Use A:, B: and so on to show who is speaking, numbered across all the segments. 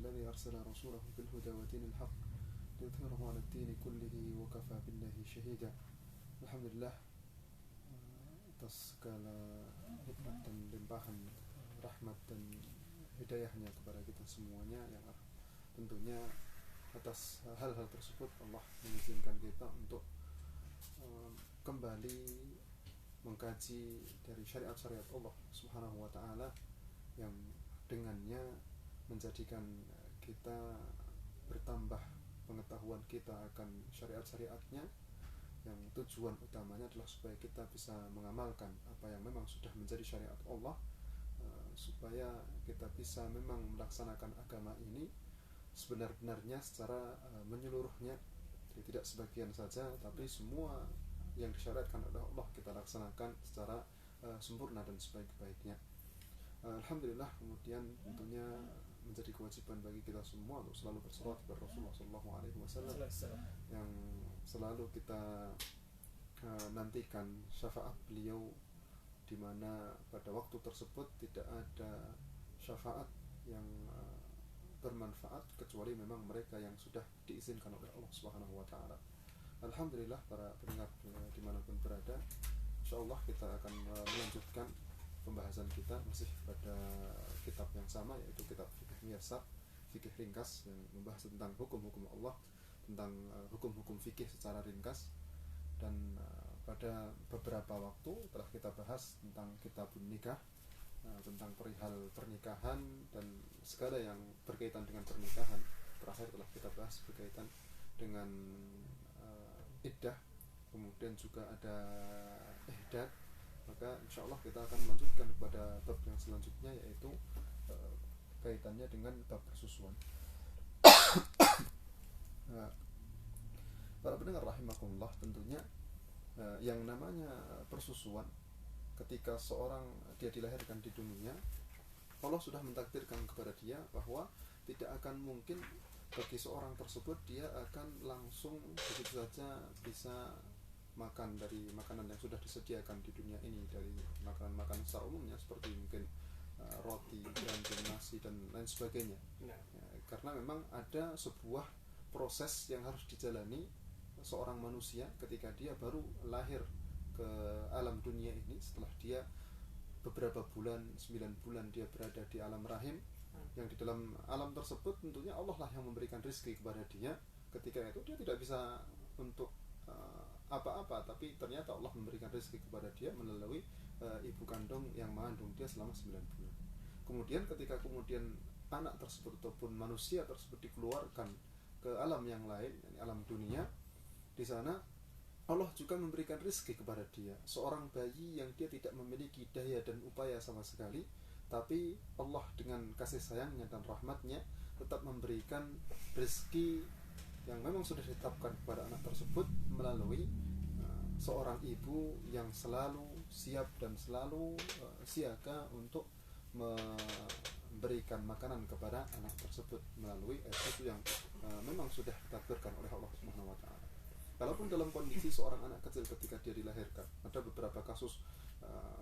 A: الذي أرسل رسوله بالهدى ودين الحق ليظهره على الدين كله وكفى بالله شهيدا. Alhamdulillah, atas segala hikmat dan limpahan rahmat dan hidayahnya kepada kita semuanya, yang tentunya atas hal-hal tersebut Allah mengizinkan kita untuk kembali mengkaji dari syariat-syariat Allah Subhanahu wa taala yang dengannya menjadikan kita bertambah pengetahuan kita akan syariat-syariatnya, yang tujuan utamanya adalah supaya kita bisa mengamalkan apa yang memang sudah menjadi syariat Allah, supaya kita bisa memang melaksanakan agama ini sebenar-benarnya secara menyeluruhnya, jadi tidak sebagian saja, tapi semua yang disyariatkan oleh Allah kita laksanakan secara sempurna dan sebaik-baiknya. Alhamdulillah, kemudian tentunya menjadi kewajiban bagi kita semua untuk selalu berselawat kepada Rasulullah SAW yang selalu kita nantikan syafaat beliau, di mana pada waktu tersebut tidak ada syafaat yang bermanfaat kecuali memang mereka yang sudah diizinkan oleh Allah Subhanahu wa taala. Alhamdulillah, para pendengar dimanapun berada, insyaallah kita akan melanjutkan pembahasan kita masih pada kitab yang sama, yaitu kitab Fikih Miyasar, fikih ringkas yang membahas tentang hukum-hukum Allah, tentang hukum-hukum fikih secara ringkas. Dan pada beberapa waktu telah kita bahas tentang kitabun nikah, tentang perihal pernikahan dan segala yang berkaitan dengan pernikahan. Terakhir telah kita bahas berkaitan dengan iddah, kemudian juga ada ihdad. Maka insyaallah kita akan melanjutkan kepada bab yang selanjutnya, yaitu kaitannya dengan bab persusuan. Para pendengar rahimakumullah, tentunya yang namanya persusuan, ketika seorang dia dilahirkan di dunia, Allah sudah mentakdirkan kepada dia bahwa tidak akan mungkin bagi seorang tersebut dia akan langsung begitu saja bisa makan dari makanan yang sudah disediakan di dunia ini, dari makanan-makanan secara umumnya seperti mungkin roti, gandum, nasi dan lain sebagainya. Ya, karena memang ada sebuah proses yang harus dijalani seorang manusia ketika dia baru lahir ke alam dunia ini. Setelah dia beberapa bulan, 9 bulan dia berada di alam rahim, yang di dalam alam tersebut tentunya Allah lah yang memberikan rezeki kepada dia. Ketika itu dia tidak bisa untuk apa-apa, tapi ternyata Allah memberikan rezeki kepada dia melalui ibu kandung yang mengandung dia selama 9 bulan. Kemudian ketika anak tersebut ataupun manusia tersebut dikeluarkan ke alam yang lain, alam dunia, di sana Allah juga memberikan rezeki kepada dia, seorang bayi yang dia tidak memiliki daya dan upaya sama sekali, tapi Allah dengan kasih sayangnya dan rahmatnya tetap memberikan rezeki yang memang sudah ditetapkan kepada anak tersebut melalui seorang ibu yang selalu siap dan selalu siaga untuk memberikan makanan kepada anak tersebut melalui itu yang memang sudah ditakdirkan oleh Allah Subhanahu wa taala. Walaupun dalam kondisi seorang anak kecil ketika dia dilahirkan, ada beberapa kasus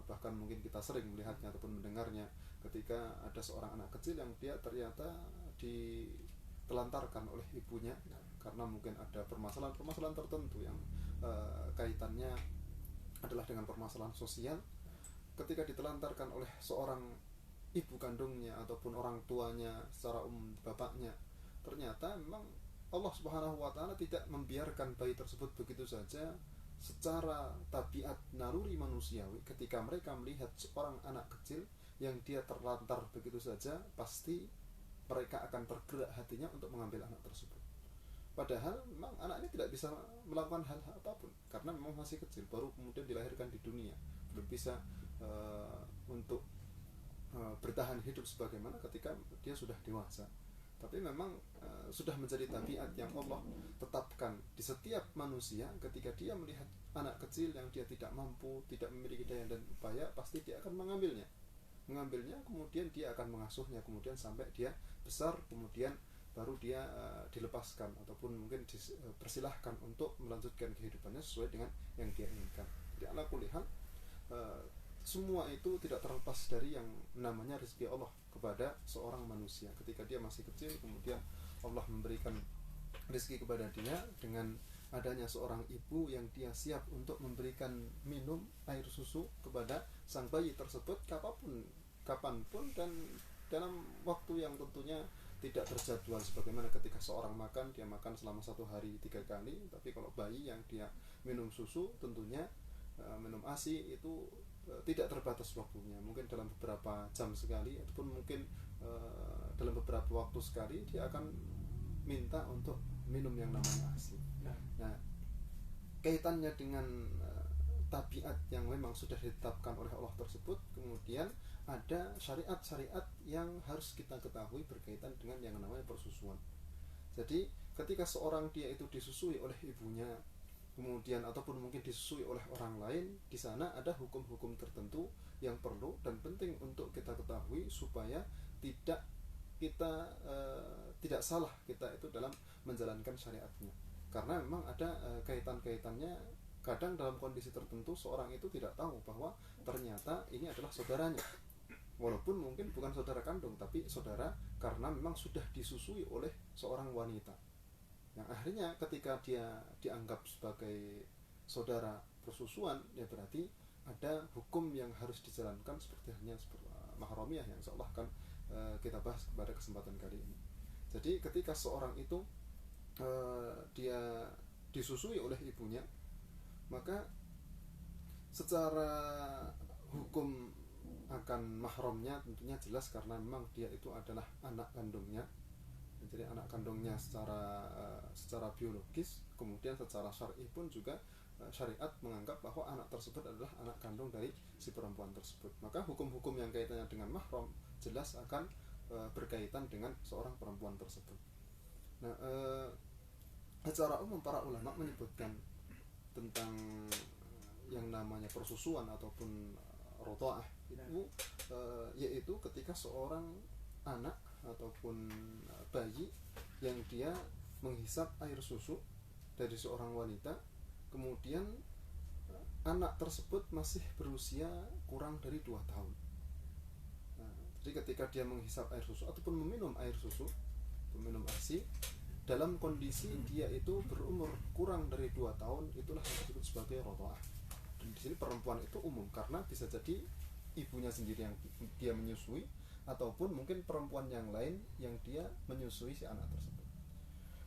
A: bahkan mungkin kita sering melihatnya ataupun mendengarnya, ketika ada seorang anak kecil yang dia ternyata ditelantarkan oleh ibunya karena mungkin ada permasalahan tertentu yang kaitannya adalah dengan permasalahan sosial. Ketika ditelantarkan oleh seorang ibu kandungnya ataupun orang tuanya secara umum, bapaknya, ternyata memang Allah Subhanahu wa taala tidak membiarkan bayi tersebut begitu saja secara tabiat naluri manusiawi. Ketika mereka melihat seorang anak kecil yang dia terlantar begitu saja, pasti mereka akan tergerak hatinya untuk mengambil anak tersebut. Padahal memang anak ini tidak bisa melakukan hal apapun karena memang masih kecil, baru kemudian dilahirkan di dunia, belum bisa untuk bertahan hidup sebagaimana ketika dia sudah dewasa. Tapi memang sudah menjadi tabiat yang Allah tetapkan di setiap manusia. Ketika dia melihat anak kecil yang dia tidak mampu, tidak memiliki daya dan upaya, pasti dia akan mengambilnya, kemudian dia akan mengasuhnya, kemudian sampai dia besar, kemudian baru dia dilepaskan ataupun mungkin dipersilahkan untuk melanjutkan kehidupannya sesuai dengan yang dia inginkan. Jadi ala kulli hal, semua itu tidak terlepas dari yang namanya rezeki Allah kepada seorang manusia. Ketika dia masih kecil, kemudian Allah memberikan rezeki kepada dia dengan adanya seorang ibu yang dia siap untuk memberikan minum air susu kepada sang bayi tersebut kapanpun dan dalam waktu yang tentunya tidak terjadwal, sebagaimana ketika seorang makan, dia makan selama 1 hari 3 kali. Tapi kalau bayi yang dia minum susu, tentunya minum ASI itu tidak terbatas waktunya, mungkin dalam beberapa jam sekali, ataupun mungkin dalam beberapa waktu sekali dia akan minta untuk minum yang namanya ASI. Nah, kaitannya dengan tabiat yang memang sudah ditetapkan oleh Allah tersebut, kemudian ada syariat-syariat yang harus kita ketahui berkaitan dengan yang namanya persusuan. Jadi ketika seorang dia itu disusui oleh ibunya, kemudian ataupun mungkin disusui oleh orang lain, di sana ada hukum-hukum tertentu yang perlu dan penting untuk kita ketahui supaya tidak kita tidak salah kita itu dalam menjalankan syariatnya. Karena memang ada kaitan-kaitannya. Kadang dalam kondisi tertentu seorang itu tidak tahu bahwa ternyata ini adalah saudaranya, walaupun mungkin bukan saudara kandung, tapi saudara karena memang sudah disusui oleh seorang wanita. Yang akhirnya ketika dia dianggap sebagai saudara persusuan, ya berarti ada hukum yang harus dijalankan seperti halnya mahramiyah yang insyaallah akan kita bahas pada kesempatan kali ini. Jadi ketika seorang itu dia disusui oleh ibunya, maka secara hukum akan mahramnya tentunya jelas, karena memang dia itu adalah anak kandungnya. Jadi anak kandungnya secara biologis, kemudian secara syar'i pun juga syariat menganggap bahwa anak tersebut adalah anak kandung dari si perempuan tersebut. Maka hukum-hukum yang kaitannya dengan mahram jelas akan berkaitan dengan seorang perempuan tersebut. Nah, secara umum para ulama menyebutkan tentang yang namanya persusuan ataupun rodha'ah itu yaitu ketika seorang anak ataupun bayi yang dia menghisap air susu dari seorang wanita, kemudian anak tersebut masih berusia kurang dari 2 tahun. Nah, jadi ketika dia menghisap air susu ataupun meminum air susu, meminum ASI, dalam kondisi dia itu berumur kurang dari 2 tahun, itulah yang disebut sebagai rodha'ah. Dan di sini perempuan itu umum, karena bisa jadi ibunya sendiri yang dia menyusui, ataupun mungkin perempuan yang lain yang dia menyusui si anak tersebut.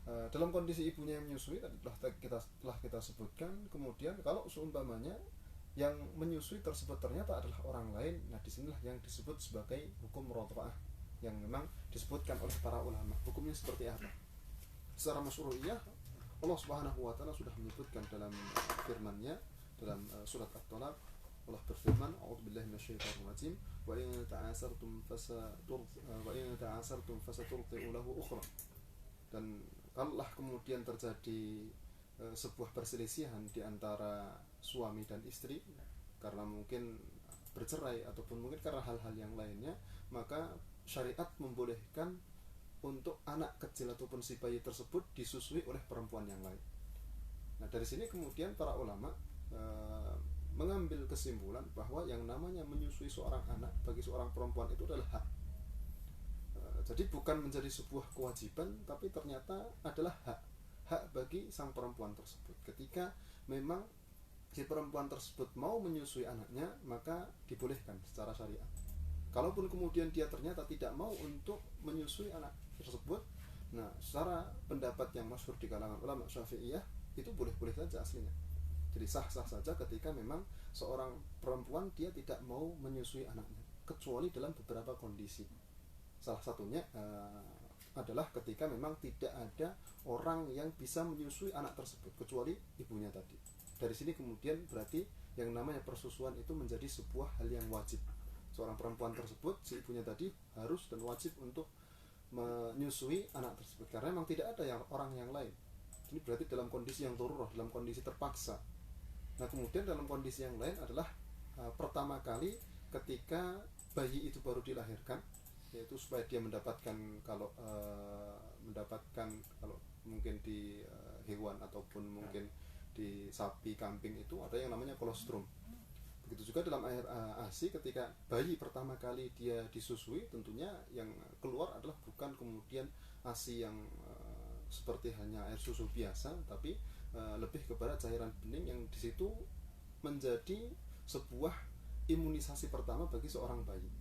A: Dalam kondisi ibunya yang menyusui telah kita sebutkan. Kemudian kalau seumpamanya yang menyusui tersebut ternyata adalah orang lain, nah disinilah yang disebut sebagai hukum rodha'ah yang memang disebutkan oleh para ulama. Hukumnya seperti apa? Secara masyru'iyah, Allah Subhanahu wa taala sudah menyebutkan dalam firman-Nya dalam surat At-Talaq. Allah berfirman, a'udzubillahi minasyaitonir rajim, wa in ta'asartum fasaturdi'u lahu ukhra. Dan kalaulah kemudian terjadi sebuah perselisihan di antara suami dan istri karena mungkin bercerai ataupun mungkin karena hal-hal yang lainnya, maka syariat membolehkan untuk anak kecil ataupun si bayi tersebut disusui oleh perempuan yang lain. Nah, dari sini kemudian para ulama mengambil kesimpulan bahwa yang namanya menyusui seorang anak bagi seorang perempuan itu adalah hak. Jadi bukan menjadi sebuah kewajiban, tapi ternyata adalah hak bagi sang perempuan tersebut. Ketika memang si perempuan tersebut mau menyusui anaknya, maka dibolehkan secara syariat. Kalaupun kemudian dia ternyata tidak mau untuk menyusui anak tersebut, nah secara pendapat yang masyhur di kalangan ulama Syafi'iyah, itu boleh-boleh saja aslinya. Jadi sah-sah saja ketika memang seorang perempuan dia tidak mau menyusui anaknya, kecuali dalam beberapa kondisi. Salah satunya adalah ketika memang tidak ada orang yang bisa menyusui anak tersebut kecuali ibunya tadi. Dari sini kemudian berarti yang namanya persusuan itu menjadi sebuah hal yang wajib. Seorang perempuan tersebut, si ibunya tadi harus dan wajib untuk menyusui anak tersebut, karena memang tidak ada orang yang lain. Ini berarti dalam kondisi yang darurat, dalam kondisi terpaksa. Nah, kemudian dalam kondisi yang lain adalah pertama kali ketika bayi itu baru dilahirkan, yaitu supaya dia mendapatkan kalau mungkin di hewan ataupun mungkin di sapi, kambing itu ada yang namanya kolostrum. Begitu juga dalam air ASI, ketika bayi pertama kali dia disusui, tentunya yang keluar adalah bukan kemudian ASI yang seperti hanya air susu biasa, tapi lebih kepada cairan bening yang di situ menjadi sebuah imunisasi pertama bagi seorang bayi.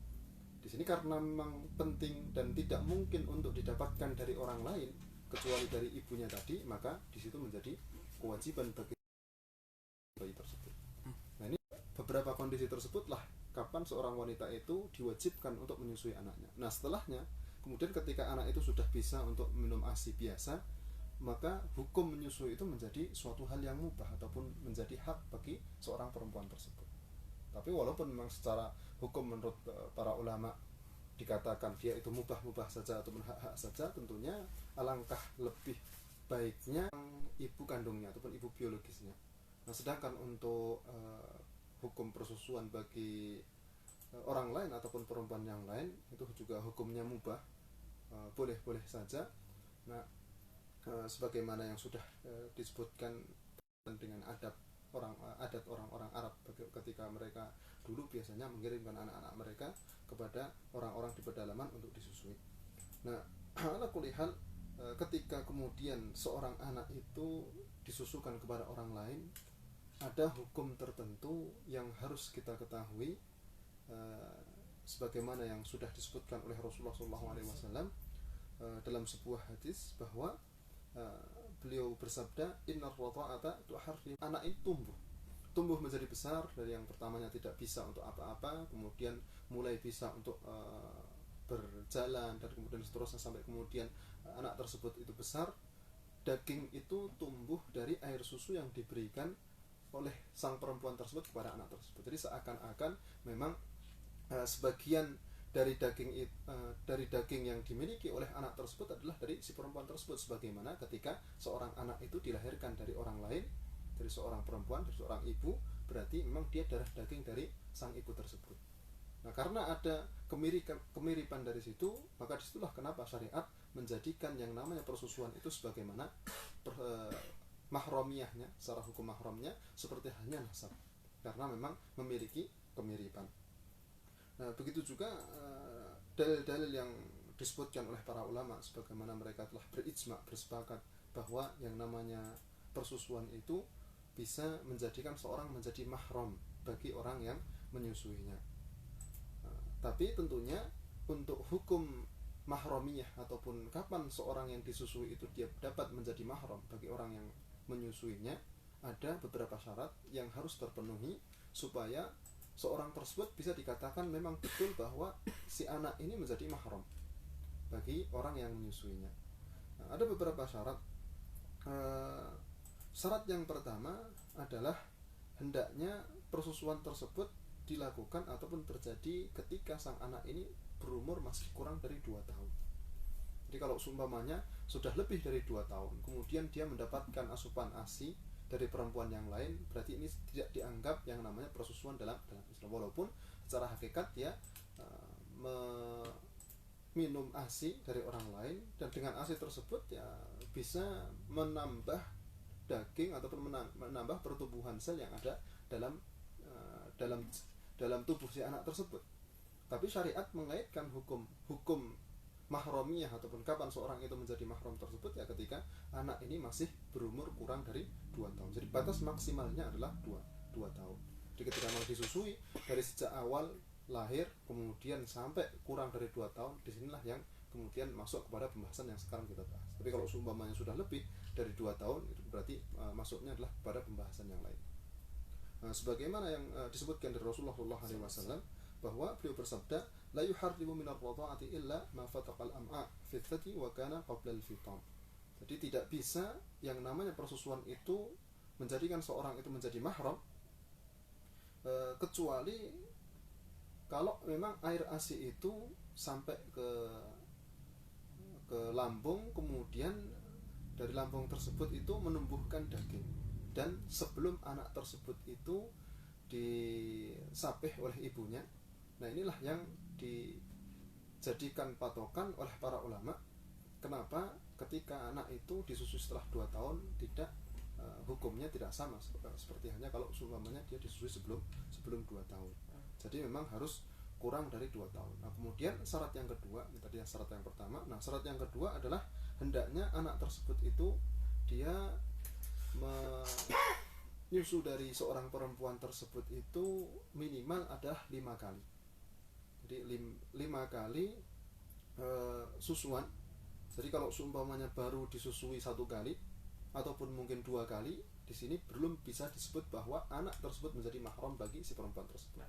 A: Di sini karena memang penting dan tidak mungkin untuk didapatkan dari orang lain kecuali dari ibunya tadi, maka di situ menjadi kewajiban bagi bayi tersebut. Nah, ini beberapa kondisi tersebutlah kapan seorang wanita itu diwajibkan untuk menyusui anaknya. Nah, setelahnya kemudian ketika anak itu sudah bisa untuk minum ASI biasa, maka hukum menyusui itu menjadi suatu hal yang mubah ataupun menjadi hak bagi seorang perempuan tersebut. Tapi walaupun memang secara hukum menurut para ulama dikatakan dia itu mubah-mubah saja ataupun hak-hak saja, tentunya alangkah lebih baiknya ibu kandungnya ataupun ibu biologisnya. Nah, sedangkan untuk hukum persusuan bagi orang lain ataupun perempuan yang lain itu juga hukumnya mubah, boleh-boleh saja. Nah, sebagaimana yang sudah disebutkan dengan adat orang-orang Arab ketika mereka dulu biasanya mengirimkan anak-anak mereka kepada orang-orang di pedalaman untuk disusui. Nah, ala kulli hal, ketika kemudian seorang anak itu disusukan kepada orang lain, ada hukum tertentu yang harus kita ketahui, sebagaimana yang sudah disebutkan oleh Rasulullah SAW dalam sebuah hadis, bahwa beliau bersabda, innar radha'ata tuharrim. Anak itu tumbuh menjadi besar dari yang pertamanya tidak bisa untuk apa-apa, kemudian mulai bisa untuk berjalan, dan kemudian seterusnya sampai kemudian anak tersebut itu besar. Daging itu tumbuh dari air susu yang diberikan oleh sang perempuan tersebut kepada anak tersebut. Jadi seakan-akan memang sebagian dari daging yang dimiliki oleh anak tersebut adalah dari si perempuan tersebut, sebagaimana ketika seorang anak itu dilahirkan dari orang lain, dari seorang perempuan, dari seorang ibu, berarti memang dia darah daging dari sang ibu tersebut. Nah, karena ada kemiripan dari situ, maka disitulah kenapa syariat menjadikan yang namanya persusuan itu sebagaimana mahromiyahnya, secara hukum mahromnya seperti halnya nasab, karena memang memiliki kemiripan. Nah, begitu juga dalil-dalil yang disebutkan oleh para ulama, sebagaimana mereka telah berijma, bersepakat bahwa yang namanya persusuan itu bisa menjadikan seorang menjadi mahram bagi orang yang menyusuinya. Tapi tentunya untuk hukum mahromiyah ataupun kapan seorang yang disusui itu dia dapat menjadi mahram bagi orang yang menyusuinya, ada beberapa syarat yang harus terpenuhi supaya seorang tersebut bisa dikatakan memang betul bahwa si anak ini menjadi mahram bagi orang yang menyusuinya. Nah, ada beberapa syarat. Syarat yang pertama adalah hendaknya persusuan tersebut dilakukan ataupun terjadi ketika sang anak ini berumur masih kurang dari 2 tahun. Jadi kalau seumpamanya sudah lebih dari 2 tahun, kemudian dia mendapatkan asupan ASI dari perempuan yang lain, berarti ini tidak dianggap yang namanya persusuan dalam Islam, walaupun secara hakikat dia minum ASI dari orang lain, dan dengan ASI tersebut ya bisa menambah daging ataupun menambah pertumbuhan sel yang ada dalam tubuh si anak tersebut. Tapi syariat mengaitkan hukum mahromiyah ataupun kapan seorang itu menjadi mahram tersebut ya ketika anak ini masih berumur kurang dari 2 tahun. Jadi batas maksimalnya adalah 2 tahun. Jadi ketika mau disusui dari sejak awal lahir kemudian sampai kurang dari 2 tahun, disinilah yang kemudian masuk kepada pembahasan yang sekarang kita bahas. Tapi kalau seumpamanya sudah lebih dari 2 tahun, itu berarti masuknya adalah pada pembahasan yang lain. Sebagaimana yang disebutkan dari Rasulullah SAW, bahwa beliau bersabda, la yuharrimu minar radha'ati illa ma fataqal am'a fi thati wa kana qabla al-fitam. Jadi tidak bisa yang namanya persusuan itu menjadikan seorang itu menjadi mahram kecuali kalau memang air ASI itu sampai ke lambung, kemudian dari lambung tersebut itu menumbuhkan daging, dan sebelum anak tersebut itu disapih oleh ibunya. Nah, inilah yang dijadikan patokan oleh para ulama kenapa ketika anak itu disusui setelah 2 tahun tidak hukumnya tidak sama seperti hanya kalau umpamanya dia disusui sebelum 2 tahun. Jadi memang harus kurang dari 2 tahun. Nah, kemudian syarat yang kedua, ini tadi syarat yang pertama. Nah, syarat yang kedua adalah hendaknya anak tersebut itu dia menyusu dari seorang perempuan tersebut itu minimal adalah 5 kali. Jadi 5 kali susuan. Jadi kalau seumpamanya baru disusui 1 kali ataupun mungkin 2 kali, di sini belum bisa disebut bahwa anak tersebut menjadi mahram bagi si perempuan tersebut.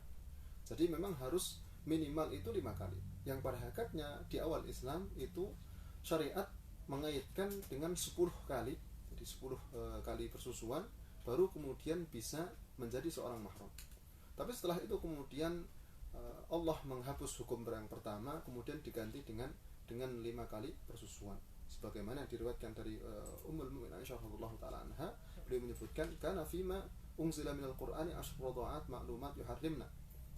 A: Jadi memang harus minimal itu 5 kali. Yang pada hakikatnya di awal Islam itu syariat mengaitkan dengan 10 kali. Jadi 10 kali persusuan baru kemudian bisa menjadi seorang mahram. Tapi setelah itu kemudian Allah menghapus hukum yang pertama, kemudian diganti dengan 5 kali persusuan. Sebagaimana diriwayatkan dari Ummul Mukminin Aisyah radhiyallahu taala anha, beliau menyebutkan kana fima unzila minal qur'ani asyru radha'at ma'lumat yuharrimna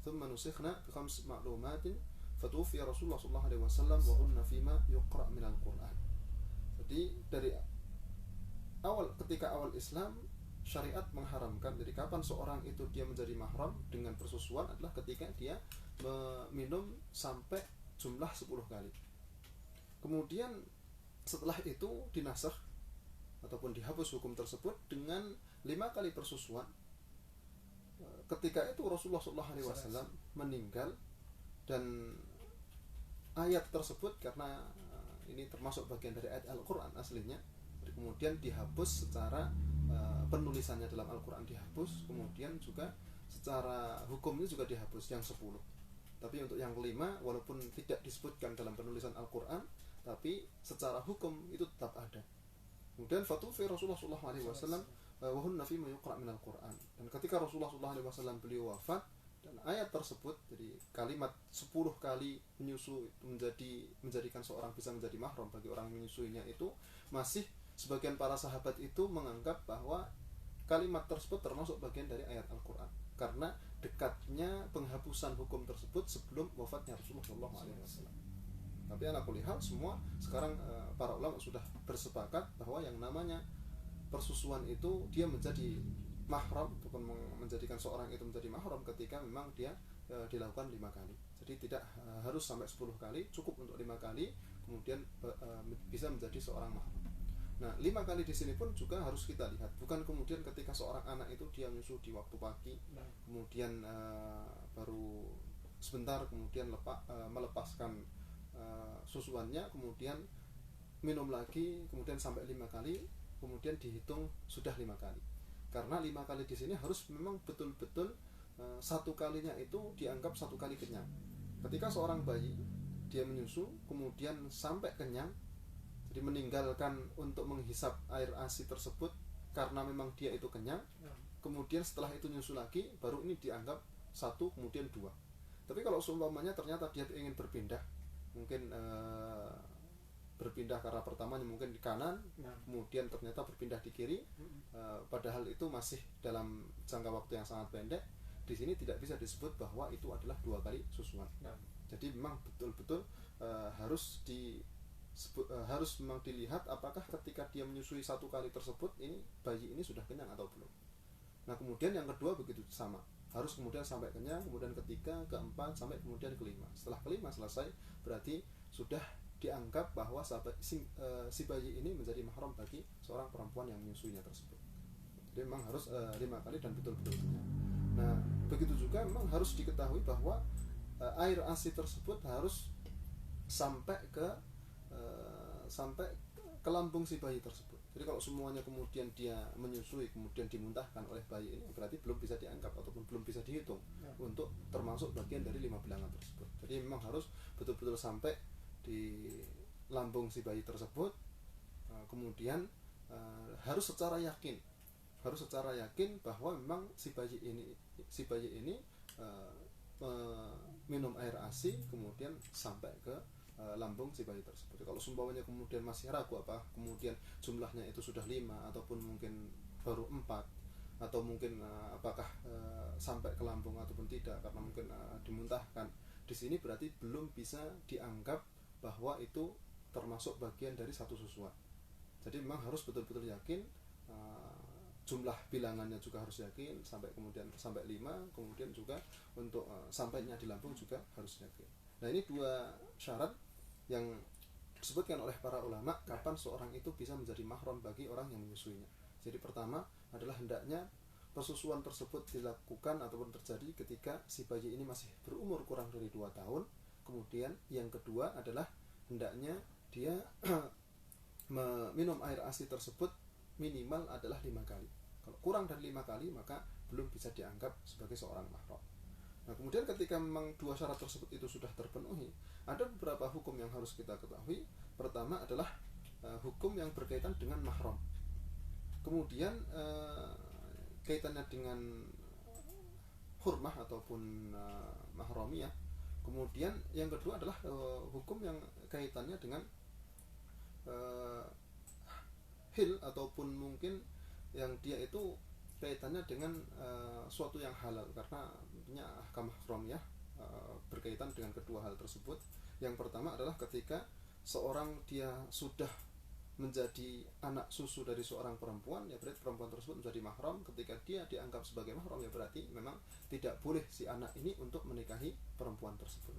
A: thumma nusikhna bi 5 ma'lumatin fatuwfiya Rasulullah sallallahu alaihi wasallam wa hunna fima yuqra' minal qur'an. Jadi dari ketika awal Islam syariat mengharamkan. Jadi kapan seorang itu dia menjadi mahram dengan persusuan adalah ketika dia meminum sampai jumlah 10 kali. Kemudian setelah itu dinasakh ataupun dihapus hukum tersebut dengan 5 kali persusuan. Ketika itu Rasulullah SAW meninggal, dan ayat tersebut karena ini termasuk bagian dari ayat Al-Quran aslinya, kemudian dihapus secara penulisannya dalam Al-Quran dihapus, kemudian juga secara hukumnya juga dihapus yang 10. Tapi untuk yang kelima walaupun tidak disebutkan dalam penulisan Al-Quran, tapi secara hukum itu tetap ada. Kemudian fatufi Rasulullah SAW wa hunna fima yuqra' minal Quran. Dan ketika Rasulullah SAW beliau wafat, dan ayat tersebut, jadi kalimat 10 kali menyusu menjadikan seorang bisa menjadi mahram bagi orang menyusuinya itu, masih sebagian para sahabat itu menganggap bahwa kalimat tersebut termasuk bagian dari ayat Al-Quran karena dekatnya penghapusan hukum tersebut sebelum wafatnya Rasulullah SAW. Tapi ala kulli hal semua sekarang para ulama sudah bersepakat bahwa yang namanya persusuan itu dia menjadi mahram ataupun menjadikan seorang itu menjadi mahram ketika memang dia dilakukan 5 kali. Jadi tidak harus sampai 10 kali, cukup untuk 5 kali kemudian bisa menjadi seorang mahram. Nah, 5 kali di sini pun juga harus kita lihat. Bukan kemudian ketika seorang anak itu dia menyusu di waktu pagi, kemudian baru sebentar kemudian melepaskan susuannya, kemudian minum lagi, kemudian sampai 5 kali, kemudian dihitung sudah 5 kali. Karena 5 kali di sini harus memang betul-betul 1 kalinya itu dianggap 1 kali kenyang. Ketika seorang bayi dia menyusu kemudian sampai kenyang, jadi meninggalkan untuk menghisap air ASI tersebut karena memang dia itu kenyang, kemudian setelah itu nyusu lagi, baru ini dianggap 1 kemudian 2. Tapi kalau seumpamanya ternyata dia ingin berpindah, mungkin berpindah karena pertamanya mungkin di kanan, kemudian ternyata berpindah di kiri, padahal itu masih dalam jangka waktu yang sangat pendek, di sini tidak bisa disebut bahwa itu adalah 2 kali susuan. Jadi memang betul-betul harus memang dilihat apakah ketika dia menyusui 1 kali tersebut ini bayi ini sudah kenyang atau belum. Nah, kemudian yang kedua begitu sama, harus kemudian sampai kenyang, kemudian ketiga, keempat, sampai kemudian kelima. Setelah kelima selesai, berarti sudah dianggap bahwa si bayi ini menjadi mahram bagi seorang perempuan yang menyusuinya tersebut. Jadi memang harus 5 kali dan betul-betul kenyang. Nah, begitu juga memang harus diketahui bahwa air ASI tersebut harus sampai ke lambung si bayi tersebut. Jadi kalau semuanya kemudian dia menyusui kemudian dimuntahkan oleh bayi ini, berarti belum bisa dianggap ataupun belum bisa dihitung untuk termasuk bagian dari 5 bilangan tersebut. Jadi memang harus betul-betul sampai di lambung si bayi tersebut, kemudian harus secara yakin bahwa memang si bayi ini minum air ASI kemudian sampai ke lambung si bayi tersebut. Kalau sumpahnya kemudian masih ragu apa kemudian jumlahnya itu sudah 5 ataupun mungkin baru 4, atau mungkin apakah sampai ke lambung ataupun tidak karena mungkin dimuntahkan, di sini berarti belum bisa dianggap bahwa itu termasuk bagian dari satu susuan. Jadi memang harus betul-betul yakin jumlah bilangannya juga harus yakin, sampai 5, kemudian juga untuk sampainya di lambung juga harus yakin. Nah, ini 2 syarat yang disebutkan oleh para ulama kapan seorang itu bisa menjadi mahram bagi orang yang menyusuinya. Jadi pertama adalah hendaknya persusuan tersebut dilakukan ataupun terjadi ketika si bayi ini masih berumur kurang dari 2 tahun. Kemudian yang kedua adalah hendaknya dia meminum air ASI tersebut minimal adalah 5 kali. Kalau kurang dari 5 kali maka belum bisa dianggap sebagai seorang mahram. Nah, kemudian ketika memang 2 syarat tersebut itu sudah terpenuhi, ada beberapa hukum yang harus kita ketahui. Pertama adalah hukum yang berkaitan dengan mahram. Kemudian kaitannya dengan hurmah ataupun mahramiyah. Kemudian yang kedua adalah hukum yang kaitannya dengan hil ataupun mungkin yang dia itu kaitannya dengan suatu yang halal, karena tentunya ahkam mahramiyah berkaitan dengan kedua hal tersebut. Yang pertama adalah ketika seorang dia sudah menjadi anak susu dari seorang perempuan, ya berarti perempuan tersebut menjadi mahram. Ketika dia dianggap sebagai mahram, ya berarti memang tidak boleh si anak ini untuk menikahi perempuan tersebut.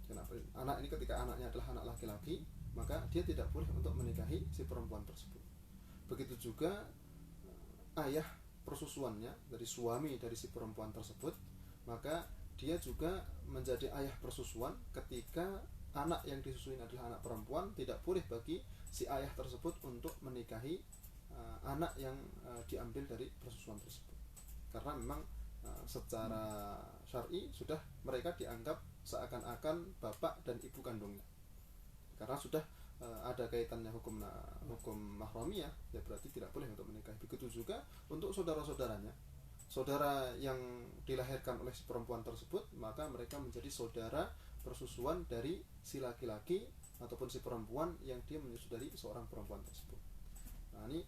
A: Kenapa? Anak ini ketika anaknya adalah anak laki-laki, maka dia tidak boleh untuk menikahi si perempuan tersebut. Begitu juga ayah persusuannya dari suami dari si perempuan tersebut, maka dia juga menjadi ayah persusuan ketika anak yang disusuin adalah anak perempuan. Tidak boleh bagi si ayah tersebut untuk menikahi anak yang diambil dari persusuan tersebut, karena memang secara syar'i sudah mereka dianggap seakan-akan bapak dan ibu kandungnya, karena sudah ada kaitannya hukum mahramiyah, ya berarti tidak boleh untuk menikahi. Begitu juga untuk saudara-saudaranya, saudara yang dilahirkan oleh si perempuan tersebut, maka mereka menjadi saudara persusuan dari si laki-laki ataupun si perempuan yang dia menyusu dari seorang perempuan tersebut. Nah, ini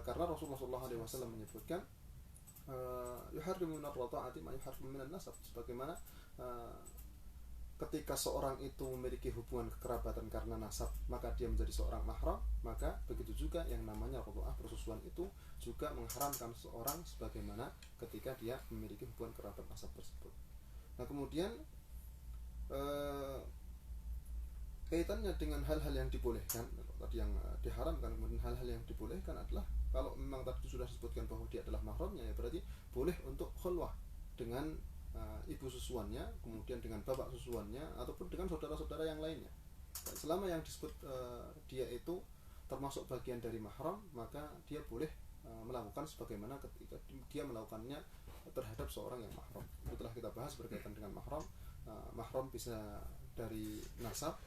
A: karena Rasulullah SAW menyebutkan yuharrimu minar radha'ati ma yuharrimu minan nasab, sebagaimana ketika seorang itu memiliki hubungan kekerabatan karena nasab, maka dia menjadi seorang mahram. Maka begitu juga yang namanya radha'ah persusuan itu juga mengharamkan seorang sebagaimana ketika dia memiliki hubungan kerabat nasab tersebut. Nah, kemudian kaitannya dengan hal-hal yang dibolehkan, tadi yang diharamkan, kemudian hal-hal yang dibolehkan adalah kalau memang tadi sudah disebutkan bahwa dia adalah mahramnya, ya berarti boleh untuk khulwah dengan ibu susuannya, kemudian dengan bapak susuannya, ataupun dengan saudara-saudara yang lainnya. Dan selama yang disebut dia itu termasuk bagian dari mahram, maka dia boleh melakukan sebagaimana ketika dia melakukannya terhadap seorang yang mahram. Itu telah kita bahas berkaitan dengan mahram. Mahram bisa dari nasab,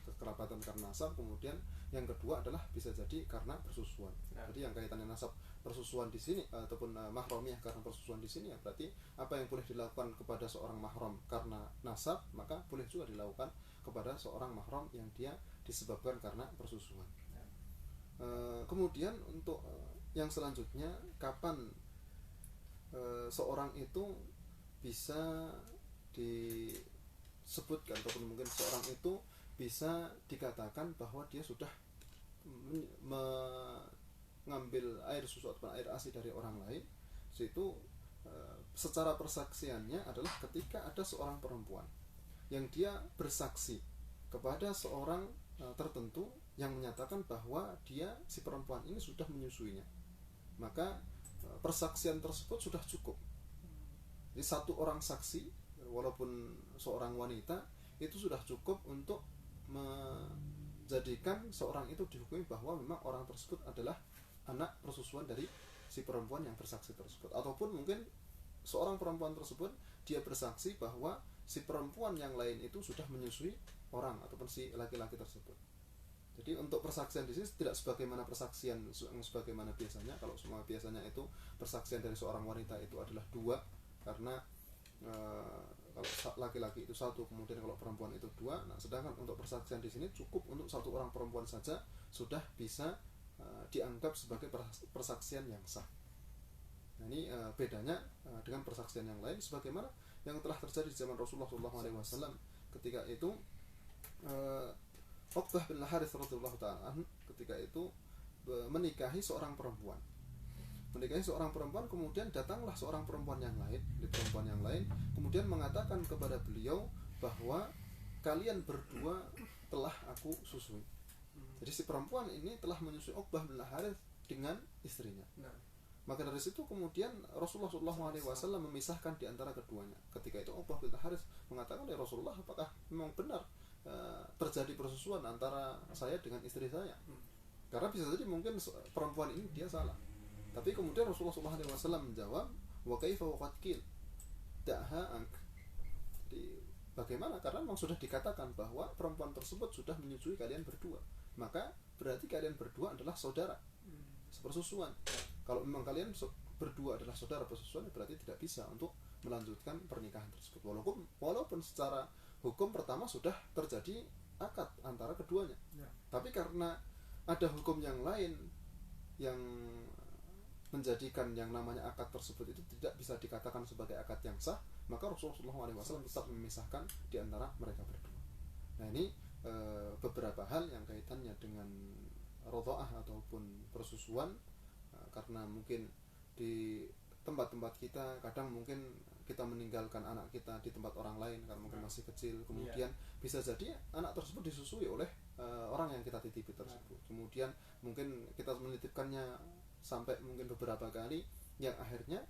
A: kekerabatan karena nasab, kemudian yang kedua adalah bisa jadi karena persusuan. Jadi yang kaitannya nasab persusuan di sini ataupun mahramiyah karena persusuan di sini, ya berarti apa yang boleh dilakukan kepada seorang mahram karena nasab, maka boleh juga dilakukan kepada seorang mahram yang dia disebabkan karena persusuan. Kemudian untuk yang selanjutnya, kapan seorang itu bisa disebutkan ataupun mungkin seorang itu bisa dikatakan bahwa dia sudah mengambil air susu atau air ASI dari orang lain. Itu secara persaksiannya adalah ketika ada seorang perempuan yang dia bersaksi kepada seorang tertentu yang menyatakan bahwa dia, si perempuan ini sudah menyusuinya, maka persaksian tersebut sudah cukup. Jadi satu orang saksi, walaupun seorang wanita, itu sudah cukup untuk menjadikan seorang itu dihukumi bahwa memang orang tersebut adalah anak persusuan dari si perempuan yang bersaksi tersebut. Ataupun mungkin seorang perempuan tersebut dia bersaksi bahwa si perempuan yang lain itu sudah menyusui orang ataupun si laki-laki tersebut. Jadi untuk persaksian di sini tidak sebagaimana persaksian sebagaimana biasanya. Kalau semua biasanya itu persaksian dari seorang wanita itu adalah 2, karena kalau laki-laki itu 1, kemudian kalau perempuan itu 2. Nah, sedangkan untuk persaksian di sini cukup untuk 1 orang perempuan saja sudah bisa dianggap sebagai persaksian yang sah. Nah, ini bedanya dengan persaksian yang lain, sebagaimana yang telah terjadi di zaman Rasulullah SAW. Ketika itu Uqbah bin Al-Harits radhiyallahu ta'ala ketika itu menikahi seorang perempuan. menikahi seorang perempuan, kemudian datanglah seorang perempuan yang lain, kemudian mengatakan kepada beliau bahwa kalian berdua telah aku susui. Jadi si perempuan ini telah menyusui Uqbah bin Harits dengan istrinya. Maka dari situ kemudian Rasulullah SAW memisahkan di antara keduanya. Ketika itu Uqbah bin Harits mengatakan, ya Rasulullah, apakah memang benar terjadi persusuan antara saya dengan istri saya? Karena bisa jadi mungkin perempuan ini dia salah. Tapi kemudian Rasulullah SAW menjawab, wa kaifa waqad qil da'ha ank. Jadi bagaimana? Karena memang sudah dikatakan bahwa perempuan tersebut sudah menyusui kalian berdua, maka berarti kalian berdua adalah saudara sepersusuan. Kalau memang kalian berdua adalah saudara persusuan, berarti tidak bisa untuk melanjutkan pernikahan tersebut, walaupun secara hukum pertama sudah terjadi akad antara keduanya. Tapi karena ada hukum yang lain yang menjadikan yang namanya akad tersebut itu tidak bisa dikatakan sebagai akad yang sah, maka Rasulullah SAW tetap memisahkan di antara mereka berdua. Nah ini beberapa hal yang kaitannya dengan rodha'ah ataupun persusuan, karena mungkin di tempat-tempat kita kadang mungkin kita meninggalkan anak kita di tempat orang lain karena mungkin masih kecil, kemudian bisa jadi anak tersebut disusui oleh orang yang kita titipi tersebut. Kemudian mungkin kita menitipkannya sampai mungkin beberapa kali, yang akhirnya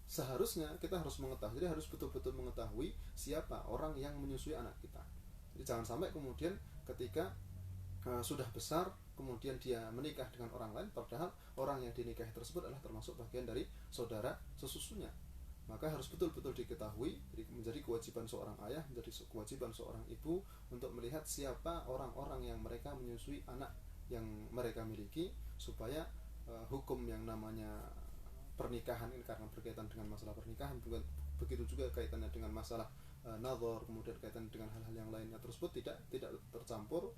A: seharusnya kita harus mengetahui, jadi harus betul-betul mengetahui siapa orang yang menyusui anak kita. Jadi jangan sampai kemudian ketika sudah besar kemudian dia menikah dengan orang lain, padahal orang yang dinikahi tersebut adalah termasuk bagian dari saudara sesusunya. Maka harus betul-betul diketahui. Jadi menjadi kewajiban seorang ayah, menjadi kewajiban seorang ibu untuk melihat siapa orang-orang yang mereka menyusui anak yang mereka miliki, supaya hukum yang namanya pernikahan ini, karena berkaitan dengan masalah pernikahan, begitu juga kaitannya dengan masalah nazar, kemudian kaitan dengan hal-hal yang lainnya tersebut tidak tercampur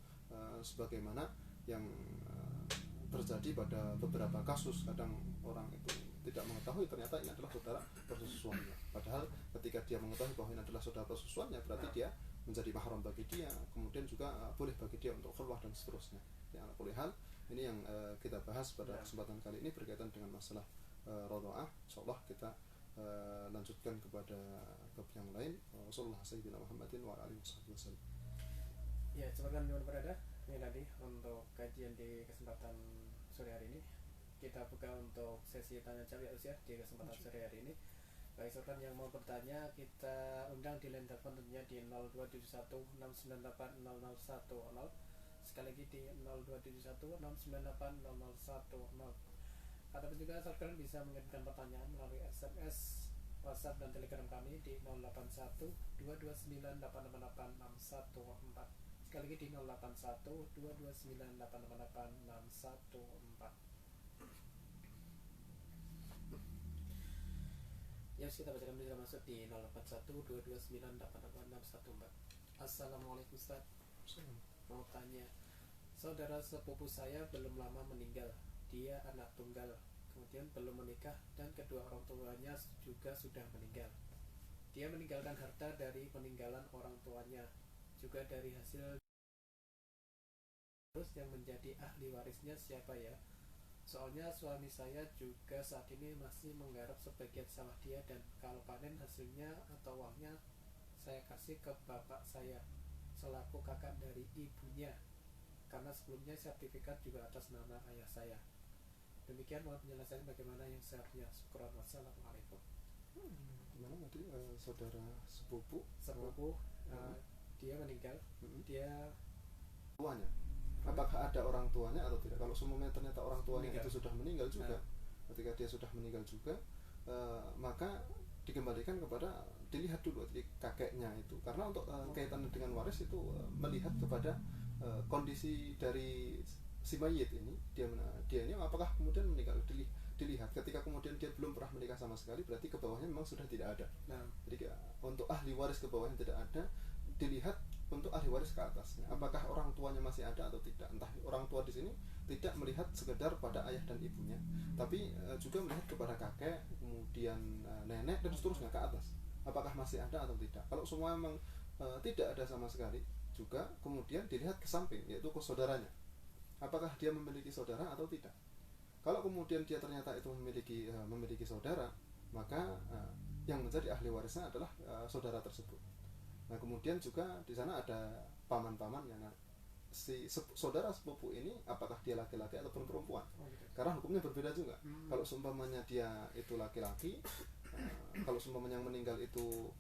A: sebagaimana yang terjadi pada beberapa kasus. Kadang orang itu tidak mengetahui ternyata ini adalah saudara persusuannya, padahal ketika dia mengetahui bahwa ini adalah saudara persusuannya, berarti dia menjadi mahram bagi dia, kemudian juga boleh bagi dia untuk khulwah dan seterusnya. Ya, ala kulli hal, ini yang kita bahas pada kesempatan kali ini berkaitan dengan masalah rodha'ah. Insyaallah kita lanjutkan kepada bab yang lain. Wassallallahu sayyidina Muhammadin wa alihi wasallam.
B: Ya, semoga berada. Ini tadi untuk kajian di kesempatan sore hari ini. Kita buka untuk sesi tanya jawab ya usia di kesempatan sore hari ini. Bagi saudara yang mau bertanya, kita undang di line telepon tentunya di 0271698001. Sekali lagi di 0271698001. Ataupun juga saudara bisa mengirimkan pertanyaan melalui SMS, WhatsApp dan Telegram kami di 081229888614. Sekali lagi di 081229888614. Ya, kita bacakan dulu masuk di 081229888614. Assalamualaikum Ustaz. Mau tanya, saudara sepupu saya belum lama meninggal. Dia anak tunggal, kemudian belum menikah, dan kedua orang tuanya juga sudah meninggal. Dia meninggalkan harta dari peninggalan orang tuanya, juga dari hasil. Terus yang menjadi ahli warisnya siapa ya? Soalnya suami saya juga saat ini masih menggarap sebagian sawah dia, dan kalau panen hasilnya atau uangnya saya kasih ke bapak saya selaku kakak dari ibunya, karena sebelumnya sertifikat juga atas nama ayah saya. Demikian, mohon penjelasan bagaimana yang seharusnya. Syukran, wassalamualaikum.
A: Gimana tadi saudara sepupu
B: dia meninggal, dia
A: tuanya, apakah ada orang tuanya atau tidak? Kalau semuanya ternyata orang tuanya itu sudah meninggal juga, ketika dia sudah meninggal juga, maka dikembalikan kepada, dilihat dulu jadi kakeknya itu, karena untuk kaitan dengan waris itu melihat kepada kondisi dari si mayit ini, dia ini apakah kemudian meninggal, dilihat ketika kemudian dia belum pernah menikah sama sekali, berarti ke bawahnya memang sudah tidak ada. Jadi untuk ahli waris ke bawahnya tidak ada, dilihat untuk ahli waris ke atasnya, apakah orang tuanya masih ada atau tidak. Entah orang tua di sini tidak melihat sekedar pada ayah dan ibunya, tapi juga melihat kepada kakek, kemudian nenek dan seterusnya ke atas, apakah masih ada atau tidak. Kalau semua memang tidak ada sama sekali, juga kemudian dilihat ke samping, yaitu ke saudaranya, apakah dia memiliki saudara atau tidak. Kalau kemudian dia ternyata itu memiliki saudara, maka yang menjadi ahli warisnya adalah saudara tersebut. Nah kemudian juga di sana ada paman-pamannya. Nah, si saudara sepupu ini apakah dia laki-laki ataupun perempuan? Karena hukumnya berbeda juga. Kalau seumpamanya dia itu laki-laki, kalau seumpamanya yang meninggal itu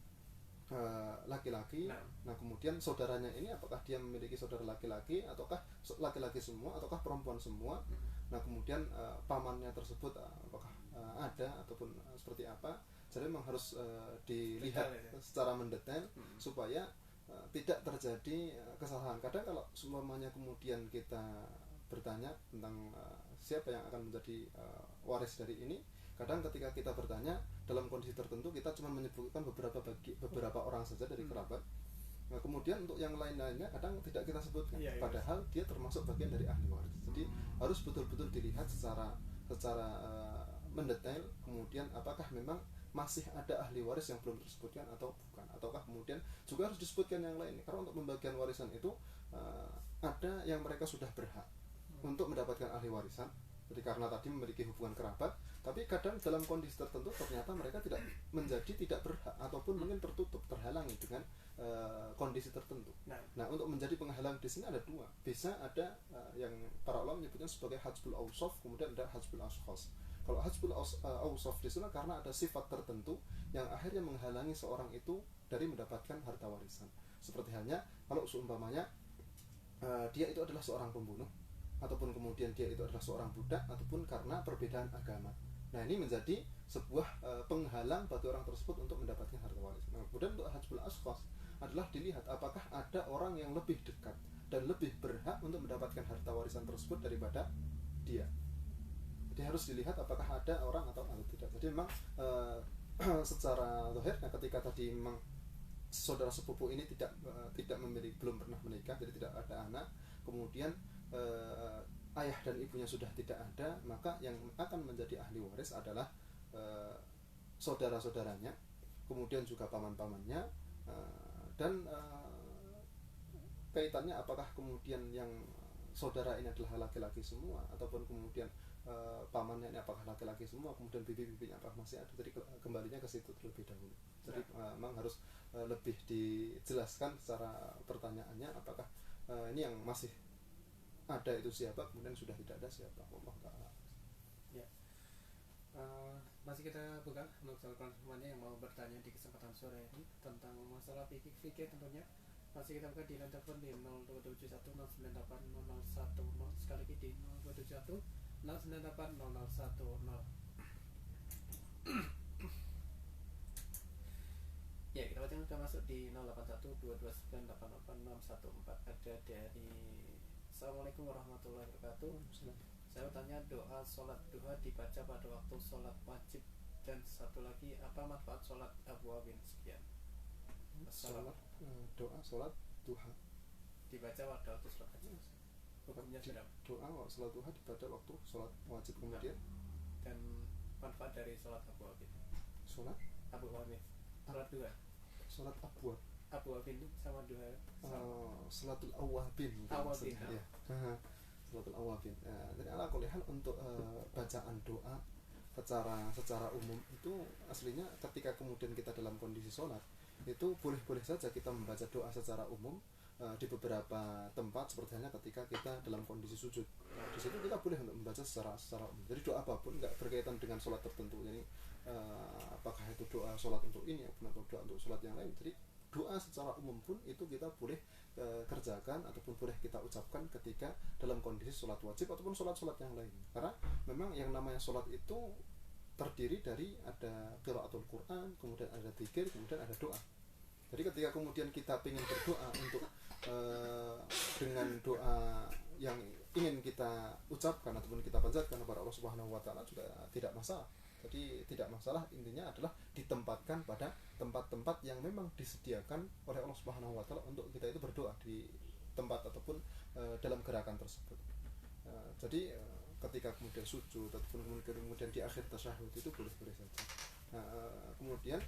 A: laki-laki, nah kemudian saudaranya ini apakah dia memiliki saudara laki-laki ataukah laki-laki semua ataukah perempuan semua? Nah kemudian pamannya tersebut apakah ada ataupun seperti apa? Jadi memang harus dilihat secara mendetail supaya tidak terjadi kesalahan. Kadang kalau semuanya kemudian kita bertanya tentang siapa yang akan menjadi waris dari ini, kadang ketika kita bertanya dalam kondisi tertentu kita cuma menyebutkan beberapa orang saja dari kerabat. Nah, kemudian untuk yang lain-lainnya kadang tidak kita sebutkan, padahal dia termasuk bagian dari ahli waris. Jadi harus betul-betul dilihat secara mendetail, kemudian apakah memang masih ada ahli waris yang belum disebutkan atau bukan, ataukah kemudian juga harus disebutkan yang lain. Karena untuk pembagian warisan itu ada yang mereka sudah berhak untuk mendapatkan ahli warisan, jadi karena tadi memiliki hubungan kerabat, tapi kadang dalam kondisi tertentu ternyata mereka tidak berhak ataupun mungkin terhalangi dengan kondisi tertentu. Nah untuk menjadi penghalang di sini ada dua, bisa ada yang para ulama menyebutnya sebagai hajbul awsaf, kemudian ada hajbul ashkhas. Kalau hajbul awsaf di sana karena ada sifat tertentu yang akhirnya menghalangi seorang itu dari mendapatkan harta warisan. Seperti halnya kalau seumpamanya dia itu adalah seorang pembunuh, ataupun kemudian dia itu adalah seorang budak, ataupun karena perbedaan agama. Nah ini menjadi sebuah penghalang bagi orang tersebut untuk mendapatkan harta warisan. Nah, kemudian untuk hajbul ashkhas adalah dilihat apakah ada orang yang lebih dekat dan lebih berhak untuk mendapatkan harta warisan tersebut daripada dia. Jadi harus dilihat apakah ada orang atau tidak. Jadi memang secara zahir, ketika tadi memang saudara sepupu ini tidak memiliki, belum pernah menikah, jadi tidak ada anak, kemudian ayah dan ibunya sudah tidak ada, maka yang akan menjadi ahli waris adalah saudara-saudaranya, kemudian juga paman-pamannya, dan kaitannya apakah kemudian yang saudara ini adalah laki-laki semua, ataupun kemudian pamannya ini apakah laki-laki semua, kemudian bibi-bibinya apakah masih ada. Jadi kembalinya ke situ terlebih dahulu. Jadi memang harus lebih dijelaskan secara pertanyaannya, apakah ini yang masih ada itu siapa, kemudian sudah tidak ada siapa. Allah Ta'ala.
B: Ya. Masih kita buka untuk sahabat semuanya yang mau bertanya di kesempatan sore ini tentang masalah fikih tentunya. Masih kita buka di line telepon di 0271098001. Sekali lagi di 0271098001. Ya, kita baca sudah masuk di 081229888614. Ada dari Assalamualaikum warahmatullahi wabarakatuh. Saya tanya, doa sholat duha dibaca pada waktu sholat wajib, dan satu lagi apa manfaat sholat abwabin? Sekian.
A: Doa sholat duha
B: dibaca pada waktu sholat wajib, hukumnya berapa?
A: Doa sholat duha dibaca waktu sholat wajib, kemudian
B: dan manfaat dari sholat abwabin.
A: Sholat
B: abwabin, sholat duha,
A: sholat abwab.
B: Abwabin sama duha
A: Salatul awabin ya. Salatul awabin. Jadi ala kulli hal untuk bacaan doa secara umum itu aslinya ketika kemudian kita dalam kondisi sholat itu boleh-boleh saja kita membaca doa secara umum di beberapa tempat, seperti halnya ketika kita dalam kondisi sujud. Di situ kita boleh untuk membaca secara umum. Jadi doa apapun, nggak berkaitan dengan sholat tertentu. Jadi apakah itu doa sholat untuk ini atau doa untuk sholat yang lain. Jadi doa secara umum pun itu kita boleh kerjakan ataupun boleh kita ucapkan ketika dalam kondisi sholat wajib ataupun sholat yang lain. Karena memang yang namanya sholat itu terdiri dari ada qiraatul Quran, kemudian ada zikir, kemudian ada doa. Jadi ketika kemudian kita ingin berdoa untuk dengan doa yang ingin kita ucapkan ataupun kita panjatkan kepada Allah Subhanahu wa Ta'ala juga tidak masalah. Jadi tidak masalah, intinya adalah ditempatkan pada tempat-tempat yang memang disediakan oleh Allah Subhanahu wa Ta'ala untuk kita itu berdoa di tempat ataupun dalam gerakan tersebut. Jadi ketika kemudian sujud ataupun kemudian di akhir tasyahud itu boleh-boleh saja. Kemudian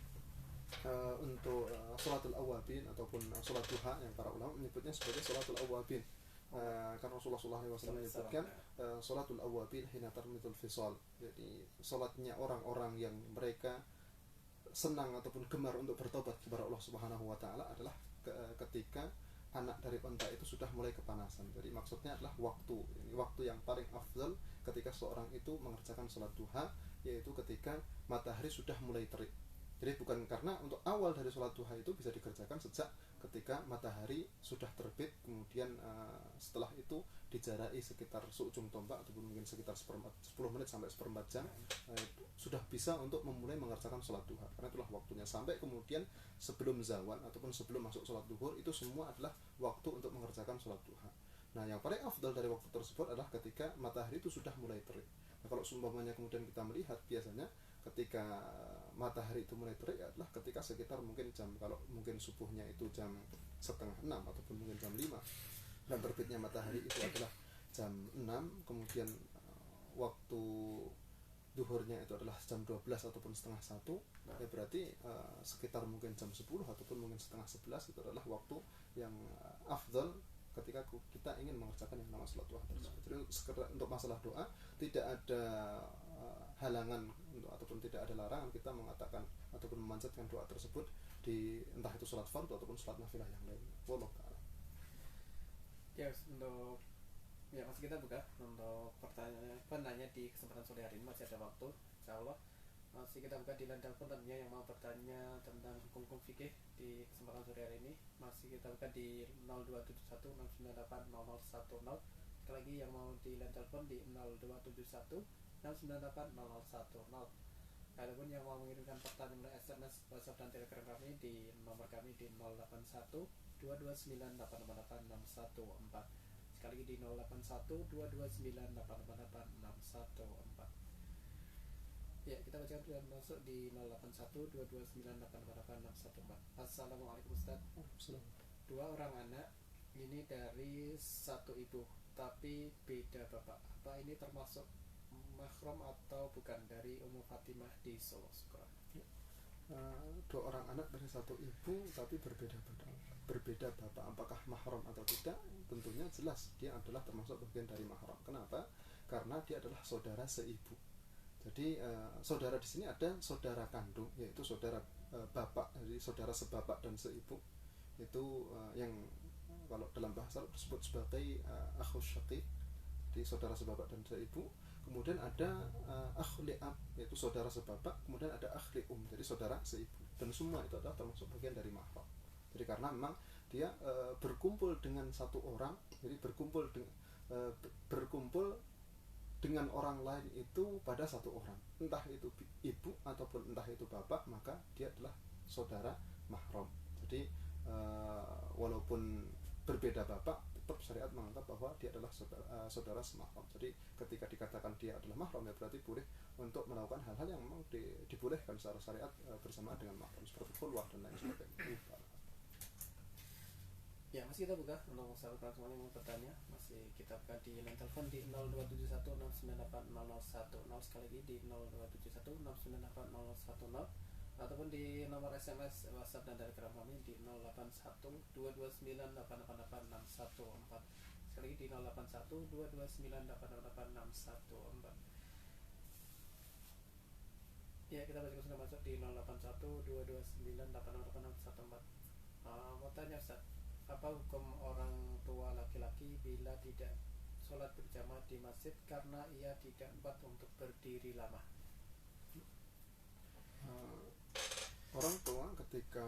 A: untuk sholatul awabin ataupun sholat duha yang para ulama menyebutnya sebagai sholatul awabin. Kan Rasulullah SAW menyebutkan sholatul awwabin hina tarmitul fisal, jadi sholatnya orang-orang yang mereka senang ataupun gemar untuk bertobat kepada Allah Subhanahu wa taala adalah ketika anak dari unta itu sudah mulai kepanasan. Jadi maksudnya adalah waktu yang paling afdal ketika seorang itu mengerjakan sholat duha, yaitu ketika matahari sudah mulai terik. Jadi bukan karena untuk awal dari sholat duha itu bisa dikerjakan sejak ketika matahari sudah terbit, kemudian setelah itu dijarai sekitar seujung tombak ataupun mungkin sekitar 10 menit sampai seperempat jam, sudah bisa untuk memulai mengerjakan sholat duha, karena itulah waktunya. Sampai kemudian sebelum zawan ataupun sebelum masuk sholat duhur, itu semua adalah waktu untuk mengerjakan sholat duha. Nah, yang paling afdal dari waktu tersebut adalah ketika matahari itu sudah mulai terik. Nah, kalau seumpamanya kemudian kita melihat, biasanya ketika matahari itu mulai terik adalah ketika sekitar mungkin jam, kalau mungkin subuhnya itu jam 5:30 ataupun mungkin jam 5, dan terbitnya matahari itu adalah jam 6, kemudian waktu duhurnya itu adalah jam 12 ataupun setengah 1, ya berarti sekitar mungkin jam 10 ataupun mungkin setengah 11 itu adalah waktu yang afdal ketika kita ingin mengerjakan yang namanya sholat duha tersebut. Jadi untuk masalah doa tidak ada halangan ataupun tidak ada larangan kita mengatakan ataupun memanjatkan doa tersebut di entah itu sholat fardu ataupun sholat nafilah yang lain. Wallahu ta'ala.
B: Ya, untuk masih kita buka untuk pertanyaan penanya di kesempatan sore hari ini, masih ada waktu insyaallah. Masih kita buka di line telepon tentunya yang mau bertanya tentang hukum fikih di kesempatan sore hari ini. Masih kita buka di 02716980010. Sekali lagi yang mau di line telepon di 02716980010. Adapun yang mau mengirimkan pertanyaan melalui SMS, WhatsApp dan Telegram kami di nomor kami di 081229888614. Sekali lagi di 081229888614. Ya, kita bacakan sudah masuk di 081229888614. Assalamualaikum Ustaz. Dua orang anak ini dari satu ibu tapi beda bapak. Apa ini termasuk mahram atau bukan? Dari Ummu Fatimah di Solo.
A: Dua orang anak dari satu ibu tapi berbeda bapak, apakah mahram atau tidak? Tentunya jelas dia adalah termasuk bagian dari mahram. Kenapa? Karena dia adalah saudara seibu. Jadi saudara di sini ada saudara kandung, yaitu saudara bapak, jadi saudara sebapak dan seibu. Itu yang kalau dalam bahasa disebut sebagai akhus syaqiq, jadi saudara sebapak dan seibu. Kemudian ada akhli ab, yaitu saudara sebapak. Kemudian ada akhli jadi saudara seibu. Dan semua itu adalah termasuk bagian dari mahram. Jadi karena memang dia berkumpul dengan satu orang, jadi berkumpul dengan orang lain itu pada satu orang, entah itu ibu ataupun entah itu bapak, maka dia adalah saudara mahram. Jadi walaupun berbeda bapak, tetap syariat menganggap bahwa dia adalah saudara semahram. Jadi ketika dikatakan dia adalah mahram, ya berarti boleh untuk melakukan hal-hal yang memang dibolehkan secara syariat bersamaan dengan mahram, seperti khulwah dan lain sebagainya.
B: Ya, masih kita buka untuk sahabat semuanya yang mau bertanya, masih kita buka di line telepon di 02716980010. Sekali lagi di 02716980010, ataupun di nomor SMS, WhatsApp dan Telegram kami di 081229888614. Sekali lagi di 081229888614. Ya, kita baca sudah masuk di 081229888614. Mau tanya Ustaz, apa hukum orang tua laki-laki bila tidak sholat berjamaah di masjid karena ia tidak sempat untuk berdiri lama?
A: Orang tua ketika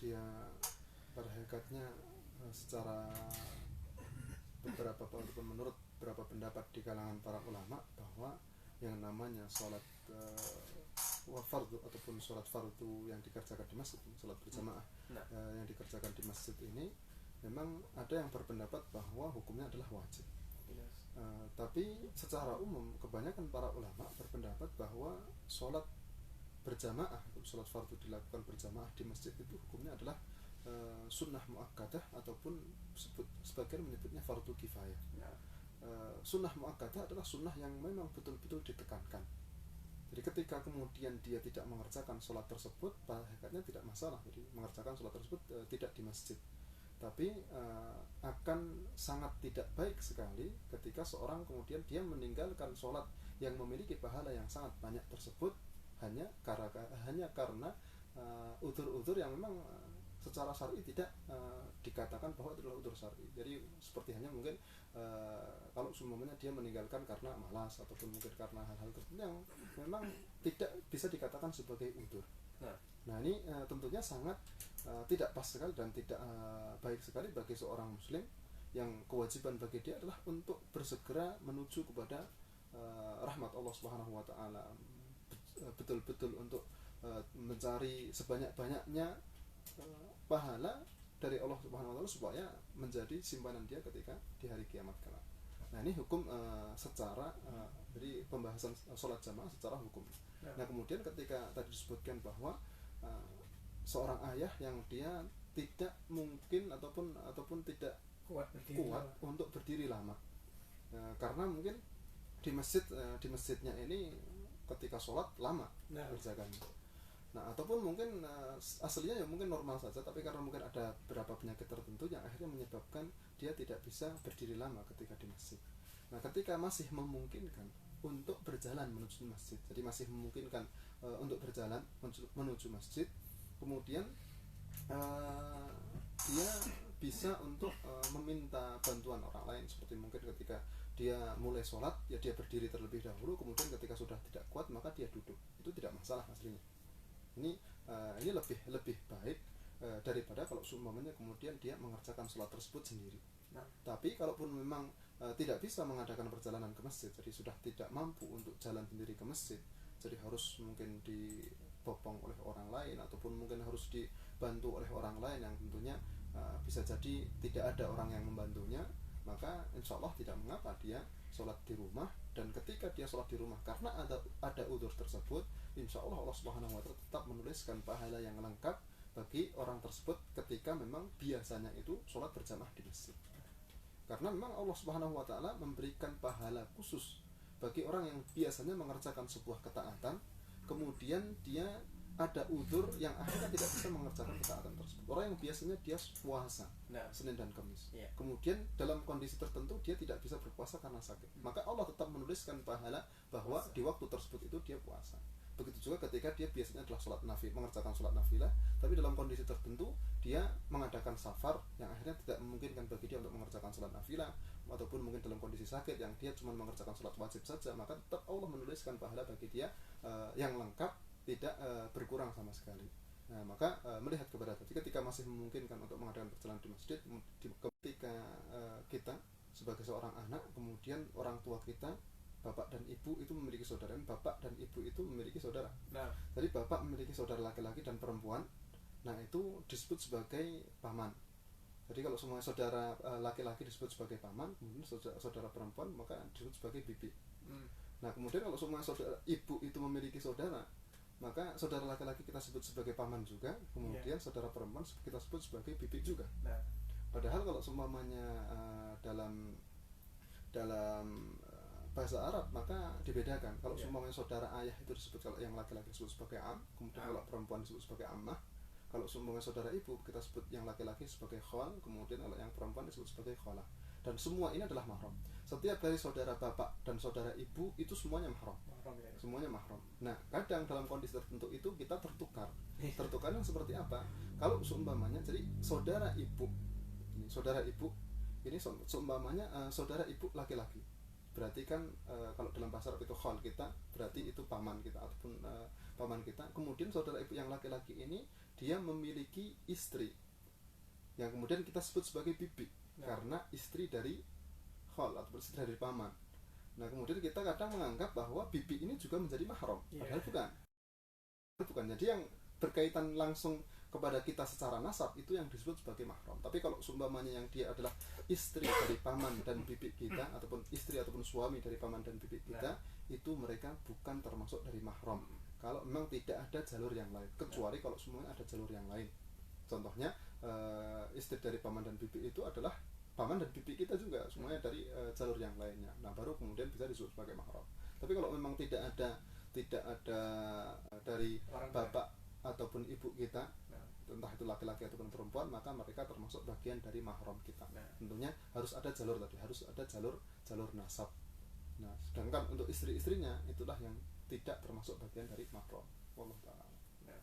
A: dia pada hakikatnya secara menurut beberapa pendapat di kalangan para ulama bahwa yang namanya sholat fardu ataupun sholat fardu yang dikerjakan di masjid, sholat berjamaah yang dikerjakan di masjid ini, memang ada yang berpendapat bahwa hukumnya adalah wajib. Tapi secara umum kebanyakan para ulama berpendapat bahwa sholat berjamaah, sholat fardu dilakukan berjamaah di masjid itu hukumnya adalah sunnah muakkadah ataupun sebagian menyebutnya fardu kifayah. Sunnah muakkadah adalah sunnah yang memang betul-betul ditekankan. Jadi ketika kemudian dia tidak mengerjakan sholat tersebut, pada hakikatnya tidak masalah. Jadi mengerjakan sholat tersebut tidak di masjid. Tapi akan sangat tidak baik sekali ketika seorang kemudian dia meninggalkan sholat yang memiliki pahala yang sangat banyak tersebut hanya karena udzur-udzur yang memang secara syar'i tidak dikatakan bahwa itu adalah udzur syar'i. Jadi seperti hanya mungkin kalau semuanya dia meninggalkan karena malas ataupun mungkin karena hal-hal tertentu yang memang tidak bisa dikatakan sebagai udzur. Nah ini tentunya sangat tidak pas sekali dan tidak baik sekali bagi seorang muslim yang kewajiban bagi dia adalah untuk bersegera menuju kepada rahmat Allah Subhanahu wa taala, betul-betul untuk mencari sebanyak-banyaknya pahala dari Allah Subhanahu wa taala supaya menjadi simpanan dia ketika di hari kiamat kelak. Nah, ini hukum secara jadi pembahasan sholat jamaah secara hukum. Nah, kemudian ketika tadi disebutkan bahwa seorang ayah yang dia tidak mungkin ataupun tidak kuat untuk berdiri lama, karena mungkin di masjidnya ini ketika sholat lama berjaganya. Nah, ataupun mungkin aslinya ya mungkin normal saja, tapi karena mungkin ada beberapa penyakit tertentu yang akhirnya menyebabkan dia tidak bisa berdiri lama ketika di masjid. Nah, ketika masih memungkinkan untuk berjalan menuju masjid, jadi masih memungkinkan untuk berjalan menuju masjid, kemudian dia bisa untuk meminta bantuan orang lain, seperti mungkin ketika dia mulai sholat ya dia berdiri terlebih dahulu, kemudian ketika sudah tidak kuat maka dia duduk, itu tidak masalah aslinya. Ini lebih baik daripada kalau seumpamanya kemudian dia mengerjakan sholat tersebut sendiri. Tapi kalaupun memang tidak bisa mengadakan perjalanan ke masjid, jadi sudah tidak mampu untuk jalan sendiri ke masjid, jadi harus mungkin dibopong oleh orang lain ataupun mungkin harus dibantu oleh orang lain yang tentunya bisa jadi tidak ada orang yang membantunya, maka insya Allah tidak mengapa dia sholat di rumah. Dan ketika dia sholat di rumah karena ada udzur tersebut, insya Allah Allah Subhanahu wa taala tetap menuliskan pahala yang lengkap bagi orang tersebut ketika memang biasanya itu sholat berjamaah di masjid. Karena memang Allah Subhanahu wa taala memberikan pahala khusus bagi orang yang biasanya mengerjakan sebuah ketaatan, kemudian dia ada udzur yang akhirnya tidak bisa mengerjakan ketaatan tersebut. Orang yang biasanya dia puasa Senin dan Kamis, kemudian dalam kondisi tertentu dia tidak bisa berpuasa karena sakit, maka Allah tetap menuliskan pahala bahwa di waktu tersebut itu dia puasa. Begitu juga ketika dia biasanya adalah sholat nafil, mengerjakan sholat nafilah, tapi dalam kondisi tertentu dia mengadakan safar yang akhirnya tidak memungkinkan bagi dia untuk mengerjakan sholat nafilah, ataupun mungkin dalam kondisi sakit yang dia cuma mengerjakan sholat wajib saja, maka tetap Allah menuliskan pahala bagi dia yang lengkap, tidak berkurang sama sekali. Nah, maka melihat kepada tadi, ketika masih memungkinkan untuk mengadakan perjalanan di masjid, ketika kita sebagai seorang anak, kemudian orang tua kita, bapak dan ibu itu memiliki saudara, bapak dan ibu itu memiliki saudara. Jadi bapak memiliki saudara laki-laki dan perempuan, nah itu disebut sebagai paman. Jadi kalau semua saudara laki-laki disebut sebagai paman, kemudian saudara perempuan maka disebut sebagai bibi. Nah kemudian kalau semua saudara ibu itu memiliki saudara, maka saudara laki-laki kita sebut sebagai paman juga, kemudian saudara perempuan kita sebut sebagai bibi juga. Padahal kalau semuanya dalam bahasa Arab maka dibedakan. Kalau semuanya saudara ayah itu disebut, kalau yang laki-laki disebut sebagai am, kemudian kalau perempuan disebut sebagai ammah. Kalau semuanya saudara ibu kita sebut yang laki-laki sebagai khal, kemudian kalau yang perempuan disebut sebagai khala. Dan semua ini adalah mahram. Setiap dari saudara bapak dan saudara ibu itu semuanya mahram. Semuanya mahram. Nah, kadang dalam kondisi tertentu itu kita tertukar. Tertukarnya seperti apa? Kalau seumpamanya jadi saudara ibu ini seumpamanya saudara ibu laki-laki. Berarti kan kalau dalam bahasa Arab itu khal kita, berarti itu paman kita ataupun paman kita. Kemudian saudara ibu yang laki-laki ini dia memiliki istri yang kemudian kita sebut sebagai bibi, karena istri dari khal atau istri dari paman. Nah kemudian kita kadang menganggap bahwa bibi ini juga menjadi mahram, padahal bukan. Jadi yang berkaitan langsung kepada kita secara nasab itu yang disebut sebagai mahram. Tapi kalau seumpamanya yang dia adalah istri dari paman dan bibi kita, ataupun istri ataupun suami dari paman dan bibi kita, itu mereka bukan termasuk dari mahram kalau memang tidak ada jalur yang lain, kecuali kalau semuanya ada jalur yang lain. Contohnya istri dari paman dan bibi itu adalah paman dan bibi kita juga, semuanya dari jalur yang lainnya. Nah baru kemudian bisa disebut sebagai mahram. Tapi kalau memang tidak ada dari orang bapak ataupun ibu kita, entah itu laki-laki ataupun perempuan, maka mereka termasuk bagian dari mahram kita.
B: Nah.
A: Tentunya harus ada jalur tadi, harus ada jalur nasab. Nah, sedangkan untuk istri-istrinya itulah yang tidak termasuk bagian dari mahram. Wallahu taala.
B: Nah,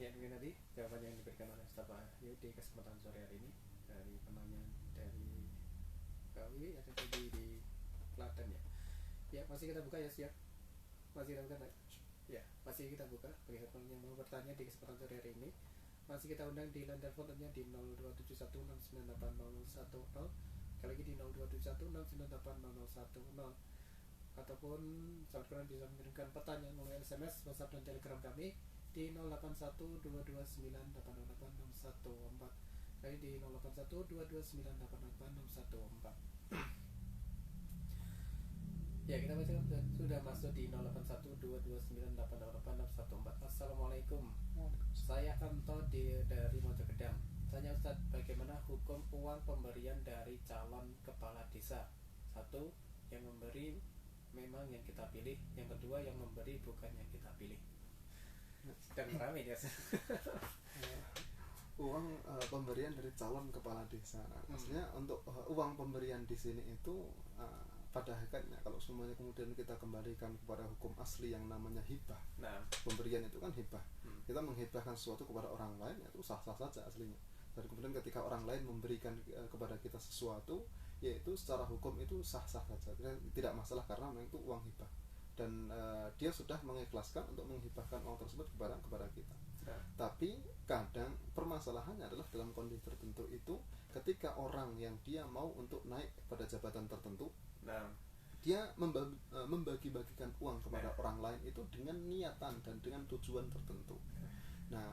B: ya mungkin tadi jawaban yang diberikan oleh Ustaz Wahyu di kesempatan sore hari ini dari penanya dari Kawi yang ada di Klaten ya. Ya masih kita buka ya siap. Masih kita buka. Ya masih kita buka bagi teman yang mau bertanya di kesempatan sore hari ini. Masih kita undang di line teleponnya di 02716980010, sekali lagi di 02716980010, ataupun sahabat Quran bisa mengirimkan pertanyaan melalui SMS, WhatsApp dan Telegram kami di 081229808614, kali di 081229808614. Ya kita sudah masuk di 081229808614. Assalamualaikum. Saya Anto dari Mojokedang. Tanya Ustadz, bagaimana hukum uang pemberian dari calon kepala desa? Satu, yang memberi memang yang kita pilih. Yang kedua, yang memberi bukan yang kita pilih. Sedang ramai ya.
A: Uang pemberian dari calon kepala desa. Maksudnya untuk uang pemberian di sini itu pada hakikatnya kalau semuanya kemudian kita kembalikan kepada hukum asli yang namanya hibah.
B: Nah,
A: pemberian itu kan hibah. Kita menghibahkan sesuatu kepada orang lain itu sah-sah saja aslinya. Dan kemudian ketika orang lain memberikan kepada kita sesuatu, yaitu secara hukum itu sah-sah saja, tidak masalah karena memang itu uang hibah. Dan dia sudah mengikhlaskan untuk menghibahkan uang tersebut kepada kita.
B: nah,
A: Tapi kadang permasalahannya adalah dalam kondisi tertentu itu ketika orang yang dia mau untuk naik pada jabatan tertentu,
B: nah,
A: dia membagi-bagikan uang kepada orang lain itu dengan niatan dan dengan tujuan tertentu. Nah,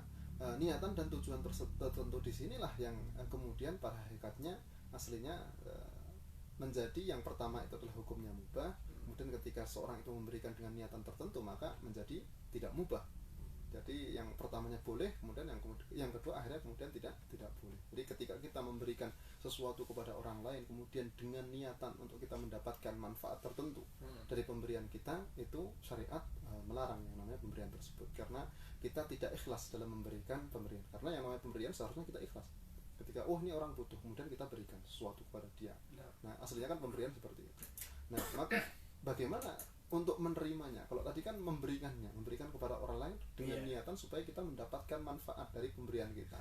A: niatan dan tujuan tertentu di sinilah yang kemudian pada hakikatnya aslinya menjadi yang pertama itu adalah hukumnya mubah. Kemudian ketika seorang itu memberikan dengan niatan tertentu maka menjadi tidak mubah. Jadi yang pertamanya boleh, kemudian yang kedua akhirnya kemudian tidak boleh. Jadi ketika kita memberikan sesuatu kepada orang lain kemudian dengan niatan untuk kita mendapatkan manfaat tertentu dari pemberian kita, itu syariat melarang yang namanya pemberian tersebut, karena kita tidak ikhlas dalam memberikan pemberian. Karena yang namanya pemberian seharusnya kita ikhlas. Ketika ini orang butuh kemudian kita berikan sesuatu kepada dia. Nah, aslinya kan pemberian seperti itu. Nah, maka bagaimana untuk menerimanya? Kalau tadi kan memberikan kepada orang lain dengan niatan supaya kita mendapatkan manfaat dari pemberian kita.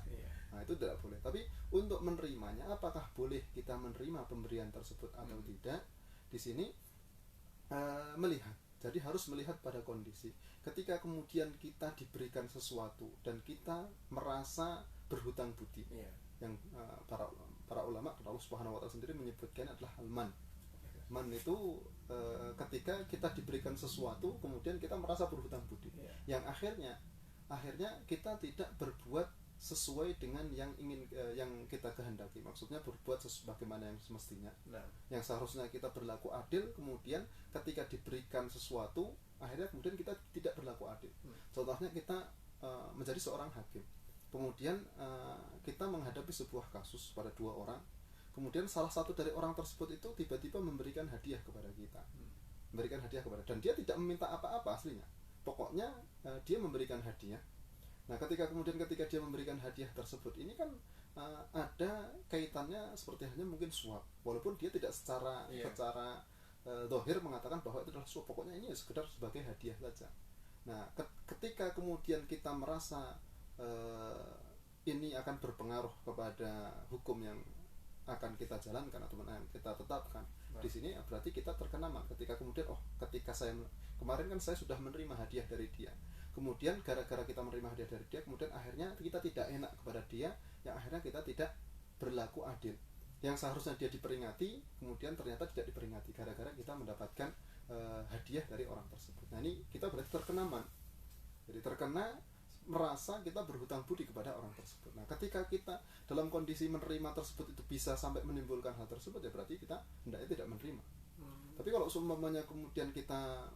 A: Nah, itu tidak boleh. Tapi untuk menerimanya, apakah boleh kita menerima pemberian tersebut atau tidak? Di sini melihat. Jadi harus melihat pada kondisi. Ketika kemudian kita diberikan sesuatu dan kita merasa berhutang budi, yang para ulama, Allah Subhanahu wa taala sendiri menyebutkan adalah al-man. Man itu ketika kita diberikan sesuatu kemudian kita merasa berhutang budi, yang akhirnya kita tidak berbuat sesuai dengan yang kita kehendaki. Maksudnya berbuat sebagaimana yang semestinya, yang seharusnya kita berlaku adil, kemudian ketika diberikan sesuatu akhirnya kemudian kita tidak berlaku adil. Contohnya kita menjadi seorang hakim, kemudian kita menghadapi sebuah kasus pada dua orang. Kemudian salah satu dari orang tersebut itu tiba-tiba memberikan hadiah kepada kita, dan dia tidak meminta apa-apa aslinya. Pokoknya dia memberikan hadiah. Nah, ketika dia memberikan hadiah tersebut, ini kan ada kaitannya seperti halnya mungkin suap, walaupun dia tidak secara zahir mengatakan bahwa itu adalah suap. Pokoknya ini sekedar sebagai hadiah saja. Nah, ketika kemudian kita merasa ini akan berpengaruh kepada hukum yang akan kita jalankan atau kita tetapkan, di sini berarti kita terkena ketika kemudian ketika kemarin kan saya sudah menerima hadiah dari dia, kemudian gara-gara kita menerima hadiah dari dia kemudian akhirnya kita tidak enak kepada dia, yang akhirnya kita tidak berlaku adil. Yang seharusnya dia diperingati kemudian ternyata tidak diperingati gara-gara kita mendapatkan hadiah dari orang tersebut. Nah, ini kita berarti terkena jadi terkena merasa kita berhutang budi kepada orang tersebut. Nah, ketika kita dalam kondisi menerima tersebut itu bisa sampai menimbulkan hal tersebut, ya berarti kita hendaknya tidak menerima. Tapi kalau seumpamanya kemudian kita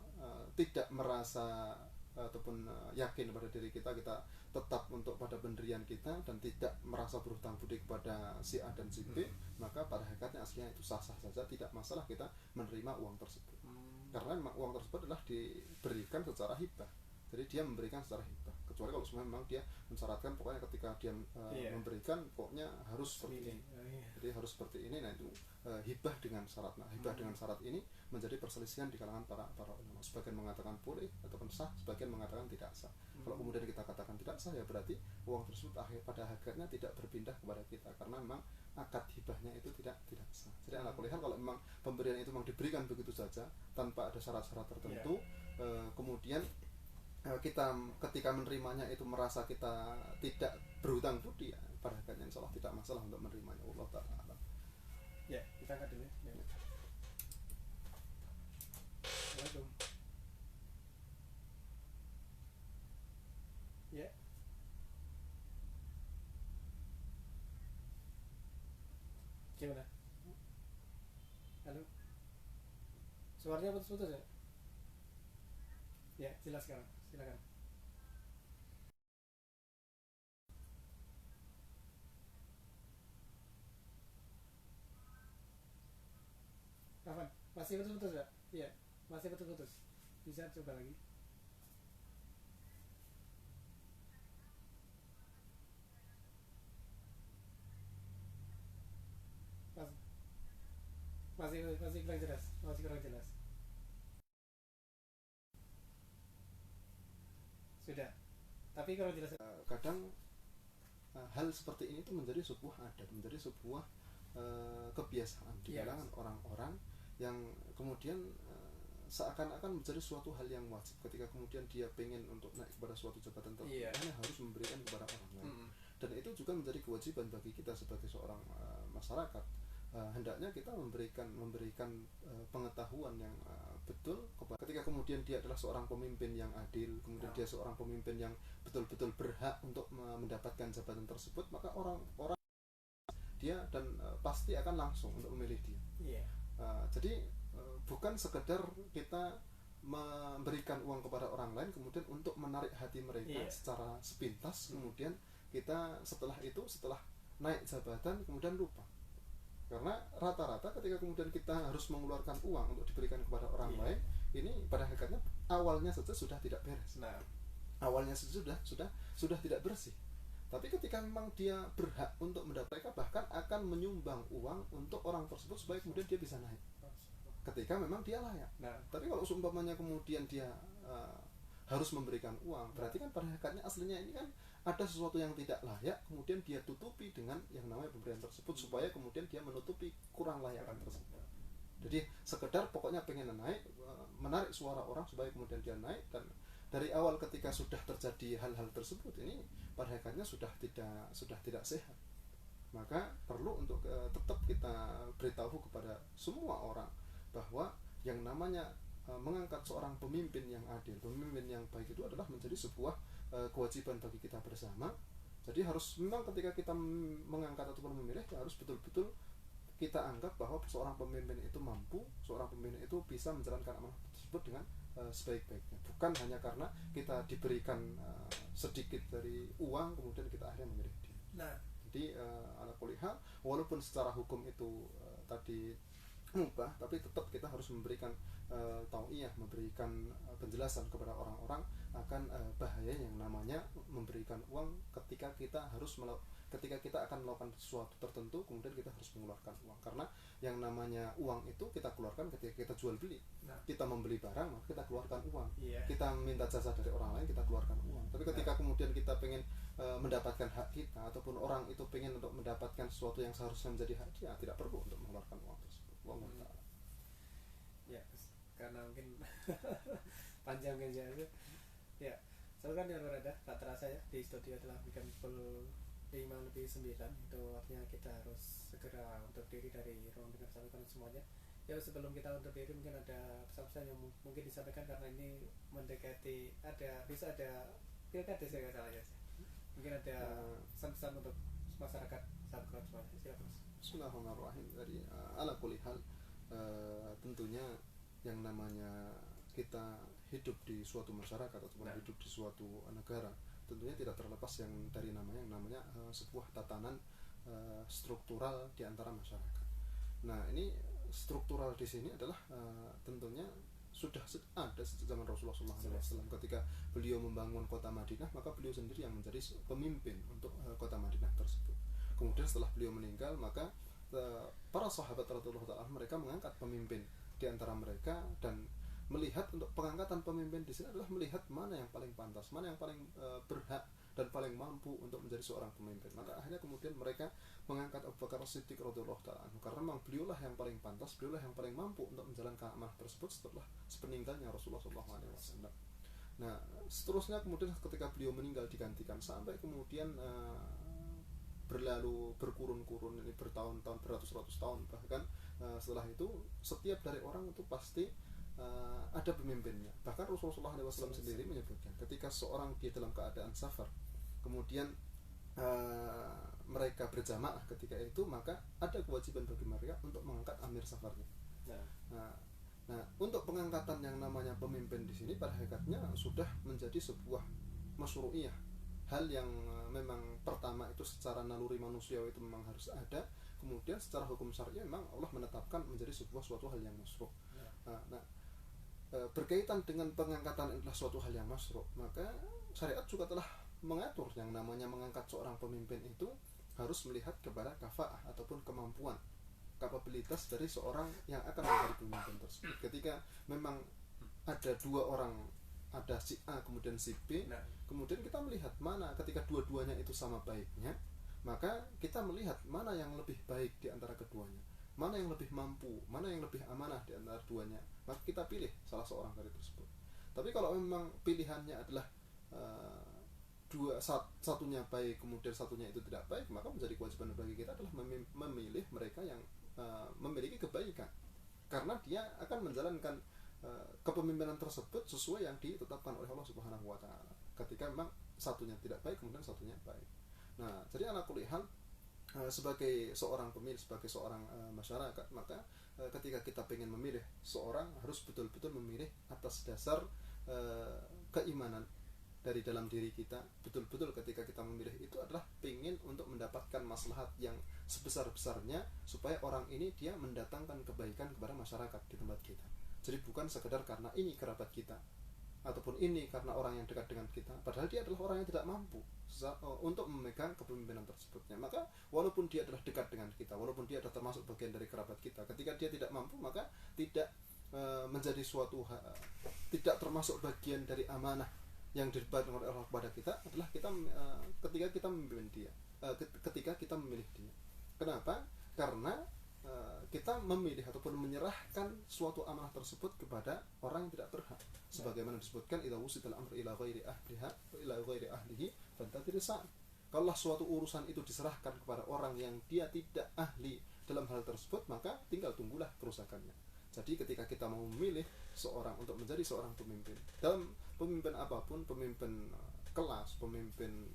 A: tidak merasa ataupun yakin pada diri kita tetap untuk pada pendirian kita dan tidak merasa berhutang budi kepada si A dan si B, maka pada hakikatnya aslinya itu sah-sah saja, tidak masalah kita menerima uang tersebut. Karena uang tersebut adalah diberikan secara hibah. Jadi dia memberikan secara hibah. kecuali kalau memang dia mensyaratkan pokoknya ketika dia memberikan pokoknya harus seperti ini. Jadi harus seperti ini. Nah itu hibah dengan syarat. Nah hibah dengan syarat ini menjadi perselisihan di kalangan para ulama. Sebagian mengatakan boleh ataupun sah, sebagian mengatakan tidak sah. Kalau kemudian kita katakan tidak sah, ya berarti uang tersebut pada akhirnya tidak berpindah kepada kita karena memang akad hibahnya itu tidak sah. Jadi ala kulli hal kalau memang pemberian itu memang diberikan begitu saja tanpa ada syarat-syarat tertentu, kemudian kita ketika menerimanya itu merasa kita tidak berhutang budi, ya pada akhirnya insya Allah tidak masalah untuk menerimanya. Allah ta'ala.
B: Ya, kita angkat dulu ya. Assalamualaikum. Ya. Gimana? Halo. Suaranya putus-putus ya? Ya, jelas sekarang. Silakan. Kapan? Masih putus-putus ya? Iya, masih putus-putus. Bisa coba lagi. Masih kurang jelas. Masih kurang jelas. Sudah. Tapi kurang jelas.
A: Kadang hal seperti ini tuh menjadi sebuah adat, menjadi sebuah kebiasaan di kalangan orang-orang yang kemudian seakan-akan menjadi suatu hal yang wajib ketika kemudian dia pengen untuk naik kepada suatu jabatan tertentu, harus memberikan kepada orang lain. Dan itu juga menjadi kewajiban bagi kita sebagai seorang masyarakat. Hendaknya kita memberikan pengetahuan yang betul ketika kemudian dia adalah seorang pemimpin yang adil, kemudian dia seorang pemimpin yang betul-betul berhak untuk mendapatkan jabatan tersebut, maka orang-orang dia dan pasti akan langsung untuk memilih dia. Jadi bukan sekedar kita memberikan uang kepada orang lain kemudian untuk menarik hati mereka secara sepintas, kemudian kita setelah naik jabatan kemudian lupa. Karena rata-rata ketika kemudian kita harus mengeluarkan uang untuk diberikan kepada orang lain, ini pada hakikatnya awalnya saja sudah tidak beres. Awalnya saja sudah tidak bersih. Tapi ketika memang dia berhak untuk mendapatkan, bahkan akan menyumbang uang untuk orang tersebut supaya kemudian dia bisa naik ketika memang dia layak. Tapi kalau seumpamanya kemudian dia harus memberikan uang, berarti kan pada hakikatnya aslinya ini kan ada sesuatu yang tidak layak, kemudian dia tutupi dengan yang namanya pemberian tersebut supaya kemudian dia menutupi kurang layakan tersebut. Jadi sekedar pokoknya pengen naik, menarik suara orang supaya kemudian dia naik, dan dari awal ketika sudah terjadi hal-hal tersebut ini pada hakikatnya sudah tidak sehat. Maka perlu untuk tetap kita beritahu kepada semua orang bahwa yang namanya mengangkat seorang pemimpin yang adil, pemimpin yang baik itu adalah menjadi sebuah kewajiban bagi kita bersama. Jadi harus memang ketika kita mengangkat ataupun memilih, harus betul-betul kita anggap bahwa seorang pemimpin itu mampu, seorang pemimpin itu bisa menjalankan amanah tersebut dengan sebaik-baiknya. Bukan hanya karena kita diberikan sedikit dari uang kemudian kita akhirnya memilih dia. Jadi ala kulli hal, walaupun secara hukum itu tadi mubah, tapi tetap kita harus memberikan tau'iyah, memberikan penjelasan kepada orang-orang akan bahaya yang namanya memberikan uang ketika kita akan melakukan sesuatu tertentu, kemudian kita harus mengeluarkan uang. Karena yang namanya uang itu kita keluarkan ketika kita jual beli. Kita membeli barang, maka kita keluarkan uang. Kita minta jasa dari orang lain, kita keluarkan uang. Tapi ketika kemudian kita pengen mendapatkan hak kita, ataupun orang itu pengen untuk mendapatkan sesuatu yang seharusnya menjadi hak dia, tidak perlu untuk mengeluarkan uang tersebut.
B: Ya, karena mungkin panjang kan ya. Soalnya kan yang berada tak terasa ya, di studio telah bikin pukul 5:09, itu artinya kita harus segera untuk diri dari ruang dengar saluran semuanya. Ya, sebelum kita untuk diri mungkin ada pesan-pesan yang mungkin disampaikan karena ini mendekati bisa ada pilkada saya nggak salah ya. Mungkin ada pesan-pesan untuk masyarakat saluran semuanya. Silakan.
A: Bismillahirrahmanirrahim. Jadi ala kulli hal, tentunya yang namanya kita hidup di suatu masyarakat ataupun hidup di suatu negara, tentunya tidak terlepas yang dari namanya sebuah tatanan struktural di antara masyarakat. Nah, ini struktural di sini adalah tentunya sudah ada sejak zaman Rasulullah SAW. Ketika beliau membangun kota Madinah, maka beliau sendiri yang menjadi pemimpin untuk kota Madinah tersebut. Kemudian setelah beliau meninggal, maka para sahabat radhiyallahu ta'ala mereka mengangkat pemimpin di antara mereka, dan melihat untuk pengangkatan pemimpin di sini adalah melihat mana yang paling pantas, mana yang paling berhak dan paling mampu untuk menjadi seorang pemimpin. Maka akhirnya kemudian mereka mengangkat Abu Bakar As-Siddiq radhiyallahu ta'ala anhu, karena memang beliaulah yang paling pantas, beliaulah yang paling mampu untuk menjalankan amanah tersebut setelah sepeninggalnya Rasulullah SAW. Nah, seterusnya kemudian ketika beliau meninggal digantikan, sampai kemudian berlalu berkurun-kurun, ini bertahun-tahun, beratus-ratus tahun bahkan, setelah itu setiap dari orang itu pasti ada pemimpinnya. Bahkan Rasulullah SAW sendiri menyebutkan ketika seorang dia dalam keadaan safar, kemudian mereka berjamaah ketika itu, maka ada kewajiban bagi mereka untuk mengangkat amir safarnya. Nah, untuk pengangkatan yang namanya pemimpin di sini pada hakikatnya sudah menjadi sebuah masyru'iyah, hal yang memang pertama itu secara naluri manusia itu memang harus ada, kemudian secara hukum syar'i memang Allah menetapkan menjadi suatu hal yang masyru'. Berkaitan dengan pengangkatan adalah suatu hal yang masyru', maka syariat juga telah mengatur yang namanya mengangkat seorang pemimpin itu harus melihat kepada kafa'ah ataupun kemampuan, kapabilitas dari seorang yang akan menjadi pemimpin tersebut. Ketika memang ada dua orang, ada si A kemudian si B, kemudian kita melihat mana ketika dua-duanya itu sama baiknya, maka kita melihat mana yang lebih baik di antara keduanya, mana yang lebih mampu, mana yang lebih amanah di antara duanya, maka kita pilih salah seorang dari tersebut. Tapi kalau memang pilihannya adalah satunya baik kemudian satunya itu tidak baik, maka menjadi kewajiban bagi kita adalah memilih mereka yang memiliki kebaikan, karena dia akan menjalankan kepemimpinan tersebut sesuai yang ditetapkan oleh Allah Subhanahu wa taala. Ketika memang satunya tidak baik kemudian satunya baik. Nah, jadi ala kulli hal, sebagai seorang pemilih, sebagai seorang masyarakat, maka ketika kita ingin memilih seorang, harus betul-betul memilih atas dasar keimanan dari dalam diri kita. Betul-betul ketika kita memilih itu adalah ingin untuk mendapatkan maslahat yang sebesar-besarnya, supaya orang ini dia mendatangkan kebaikan kepada masyarakat di tempat kita. Jadi bukan sekedar karena ini kerabat kita, ataupun ini karena orang yang dekat dengan kita, padahal dia adalah orang yang tidak mampu untuk memegang kepemimpinan tersebutnya. Maka walaupun dia adalah dekat dengan kita, walaupun dia adalah termasuk bagian dari kerabat kita, ketika dia tidak mampu, maka tidak menjadi suatu tidak termasuk bagian dari amanah yang dibebankan oleh Allah kepada kita, adalah kita ketika kita memimpin dia, ketika kita memilih dia. Kenapa? Karena kita memilih ataupun menyerahkan suatu amanah tersebut kepada orang yang tidak berhak, sebagaimana disebutkan idza wusidal amru ila ghairi ahlihi fantadhir sa'at. Kalau suatu urusan itu diserahkan kepada orang yang dia tidak ahli dalam hal tersebut, maka tinggal tunggulah kerusakannya. Jadi ketika kita mau memilih seorang untuk menjadi seorang pemimpin, dalam pemimpin apapun, pemimpin kelas, pemimpin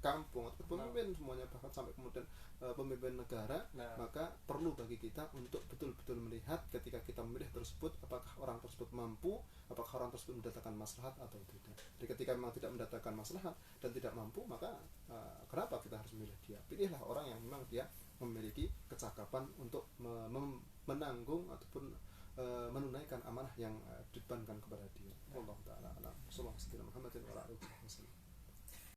A: kampung, atau pemimpin semuanya, bahkan sampai kemudian pemimpin negara, maka perlu bagi kita untuk betul-betul melihat ketika kita memilih tersebut, apakah orang tersebut mampu, apakah orang tersebut mendatangkan maslahat atau tidak. Jadi ketika memang tidak mendatangkan maslahat dan tidak mampu, maka kenapa kita harus memilih dia? Pilihlah orang yang memang dia memiliki kecakapan untuk menanggung ataupun menunaikan amanah yang dibebankan kepada dia. Wallahu taala a'lam. Sallallahu alaihi wasallam.